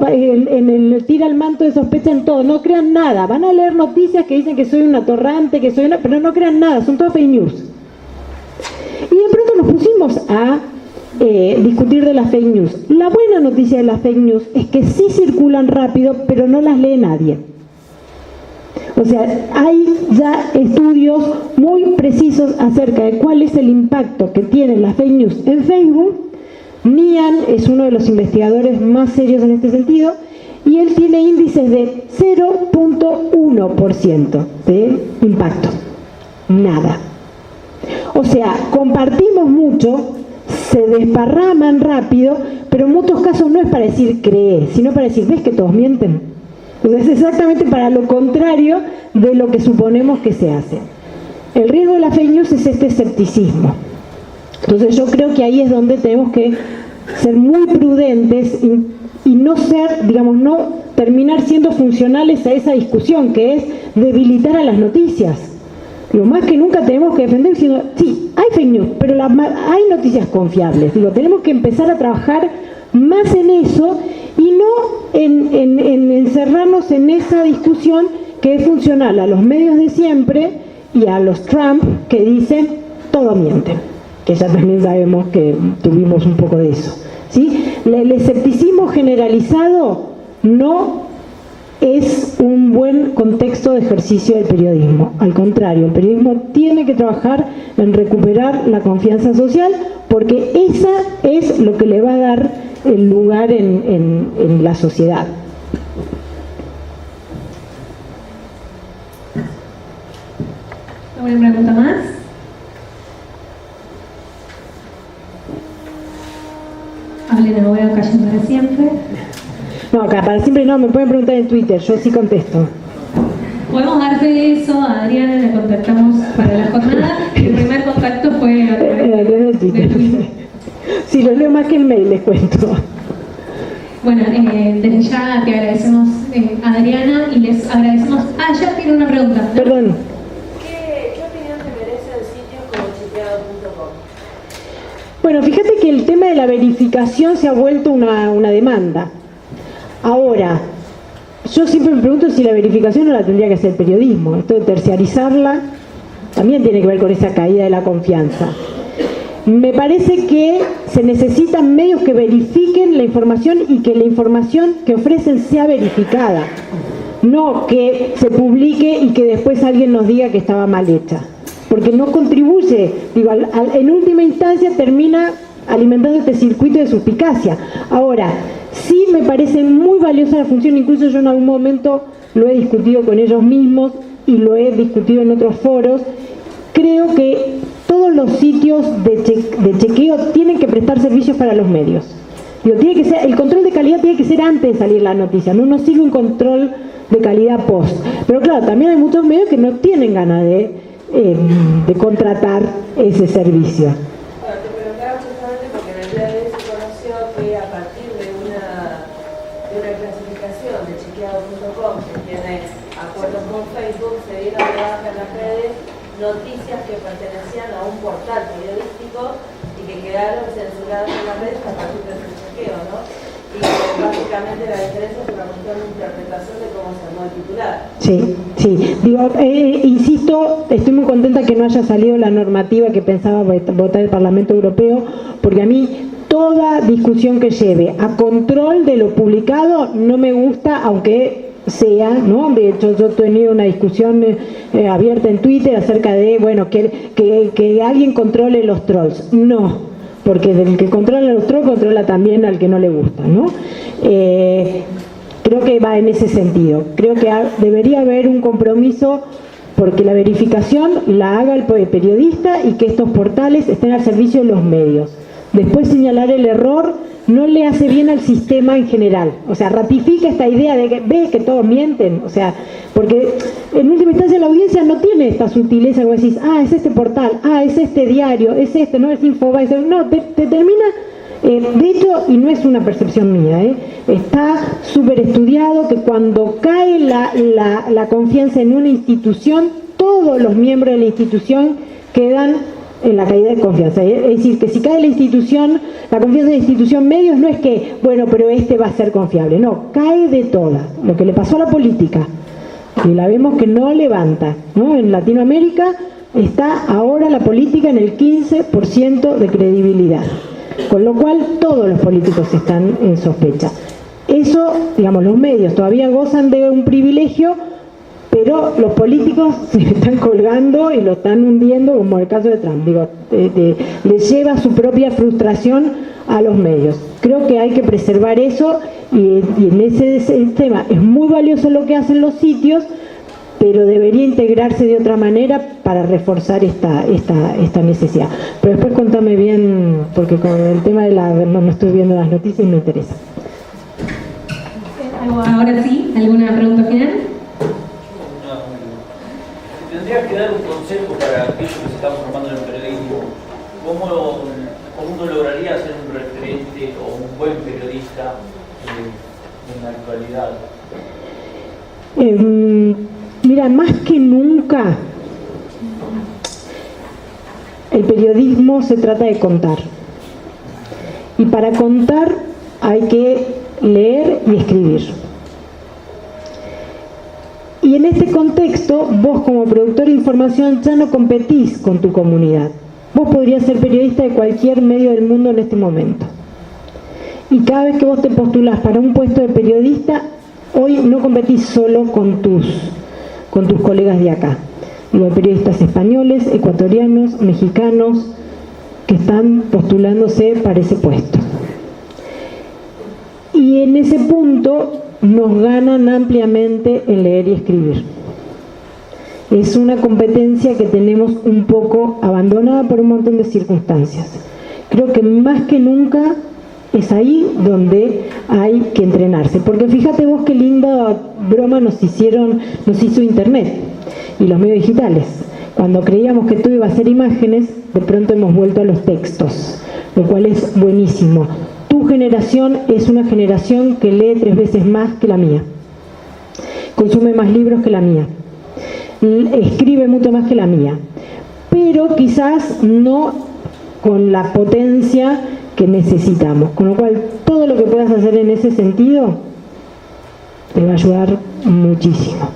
tira el manto de sospecha en todo, no crean nada, van a leer noticias que dicen que soy un atorrante, pero no crean nada, son todo fake news. Y de pronto nos pusimos a discutir de las fake news. La buena noticia de las fake news es que sí circulan rápido, pero no las lee nadie. O sea, hay ya estudios muy precisos acerca de cuál es el impacto que tienen las fake news en Facebook. Nian es uno de los investigadores más serios en este sentido, y él tiene índices de 0.1% de impacto. Nada. O sea, compartimos mucho, se desparraman rápido, pero en muchos casos no es para decir cree, sino para decir, ¿ves que todos mienten? Entonces es exactamente para lo contrario de lo que suponemos que se hace. El riesgo de la fake news es este escepticismo. Entonces yo creo que ahí es donde tenemos que ser muy prudentes y no ser, digamos, no terminar siendo funcionales a esa discusión, que es debilitar a las noticias. Lo más que nunca tenemos que defender diciendo, sí, hay fake news, pero hay noticias confiables. Digo, tenemos que empezar a trabajar más en eso y no en encerrarnos en esa discusión que es funcional a los medios de siempre y a los Trump que dicen todo miente, que ya también sabemos que tuvimos un poco de eso, ¿sí? El escepticismo generalizado no es un buen contexto de ejercicio del periodismo. Al contrario, el periodismo tiene que trabajar en recuperar la confianza social, porque esa es lo que le va a dar el lugar en la sociedad. ¿Alguna pregunta más? Hablen ahora o callen para siempre. No, acá para siempre no, me pueden preguntar en Twitter, yo sí contesto. Podemos dar fe de eso, a Adriana la contactamos para la jornada. El primer contacto fue a través de Twitter. Sí, lo leo más que en mail, les cuento. Bueno, desde ya te agradecemos, Adriana, y les agradecemos... ya tiene una pregunta, ¿no? Perdón. ¿Qué opinión te merece el sitio como chequeado.com? Bueno, fíjate que el tema de la verificación se ha vuelto una demanda. Ahora, yo siempre me pregunto si la verificación no la tendría que hacer el periodismo. Esto de terciarizarla también tiene que ver con esa caída de la confianza. Me parece que se necesitan medios que verifiquen la información y que la información que ofrecen sea verificada. No que se publique y que después alguien nos diga que estaba mal hecha. Porque no contribuye, digo, en última instancia termina alimentando este circuito de suspicacia. Ahora, sí me parece muy valiosa la función, incluso yo en algún momento lo he discutido con ellos mismos y lo he discutido en otros foros. Creo que todos los sitios de chequeo tienen que prestar servicios para los medios. Digo, tiene que ser, el control de calidad tiene que ser antes de salir la noticia, no sigue un control de calidad post. Pero claro, también hay muchos medios que no tienen ganas de contratar ese servicio. Bueno, te preguntaba justamente porque en el día de hoy se conoció que a partir de una clasificación de chequeado.com que tiene acuerdos con Facebook, se dieron de baja en las redes noticias que pertenecían a un portal periodístico y que quedaron censuradas en las redes a partir de ese chequeo, ¿no? Y que básicamente la diferencia es una cuestión de interpretación de cómo se armó el titular. Sí. Digo, insisto, estoy muy contenta que no haya salido la normativa que pensaba votar el Parlamento Europeo, porque a mí toda discusión que lleve a control de lo publicado no me gusta, aunque sea, ¿no? De hecho, yo he tenido una discusión abierta en Twitter acerca de, bueno, que alguien controle los trolls. No, porque del que controla los trolls controla también al que no le gusta, ¿no? Creo que va en ese sentido. Creo que debería haber un compromiso porque la verificación la haga el periodista y que estos portales estén al servicio de los medios. Después señalar el error no le hace bien al sistema en general. O sea, ratifica esta idea de que ve que todos mienten. O sea, porque en última instancia la audiencia no tiene esta sutileza que vos decís, es este portal, es este diario, es este, no es Infobae. No, te termina... de hecho, y no es una percepción mía, está súper estudiado que cuando cae la confianza en una institución, todos los miembros de la institución quedan en la caída de confianza. Es decir, que si cae la institución, la confianza en la institución medios no es que, bueno, pero este va a ser confiable. No, cae de todas. Lo que le pasó a la política, y la vemos que no levanta, ¿no? En Latinoamérica está ahora la política en el 15% de credibilidad. Con lo cual todos los políticos están en sospecha. Eso, digamos, los medios todavía gozan de un privilegio, pero los políticos se están colgando y lo están hundiendo, como el caso de Trump. Digo, les lleva su propia frustración a los medios. Creo que hay que preservar eso y en ese tema es muy valioso lo que hacen los sitios, pero debería integrarse de otra manera para reforzar esta necesidad. Pero después contame bien, porque con el tema de no estoy viendo las noticias y me interesa. Ahora sí, ¿alguna pregunta final? Tendría que dar un consejo para aquellos que se están formando en el periodismo. ¿Cómo uno lograría ser un referente o un buen periodista en la actualidad? Mira, más que nunca, el periodismo se trata de contar. Y para contar hay que leer y escribir. Y en este contexto, vos como productor de información ya no competís con tu comunidad. Vos podrías ser periodista de cualquier medio del mundo en este momento. Y cada vez que vos te postulás para un puesto de periodista, hoy no competís solo con tus colegas de acá. Digo, periodistas españoles, ecuatorianos, mexicanos, que están postulándose para ese puesto. Y en ese punto nos ganan ampliamente en leer y escribir. Es una competencia que tenemos un poco abandonada por un montón de circunstancias. Creo que más que nunca es ahí donde hay que entrenarse. Porque fíjate vos qué linda broma nos hizo Internet y los medios digitales. Cuando creíamos que todo iba a ser imágenes, de pronto hemos vuelto a los textos, lo cual es buenísimo. Tu generación es una generación que lee 3 veces más que la mía, consume más libros que la mía, escribe mucho más que la mía, pero quizás no con la potencia que necesitamos, con lo cual todo lo que puedas hacer en ese sentido te va a ayudar muchísimo.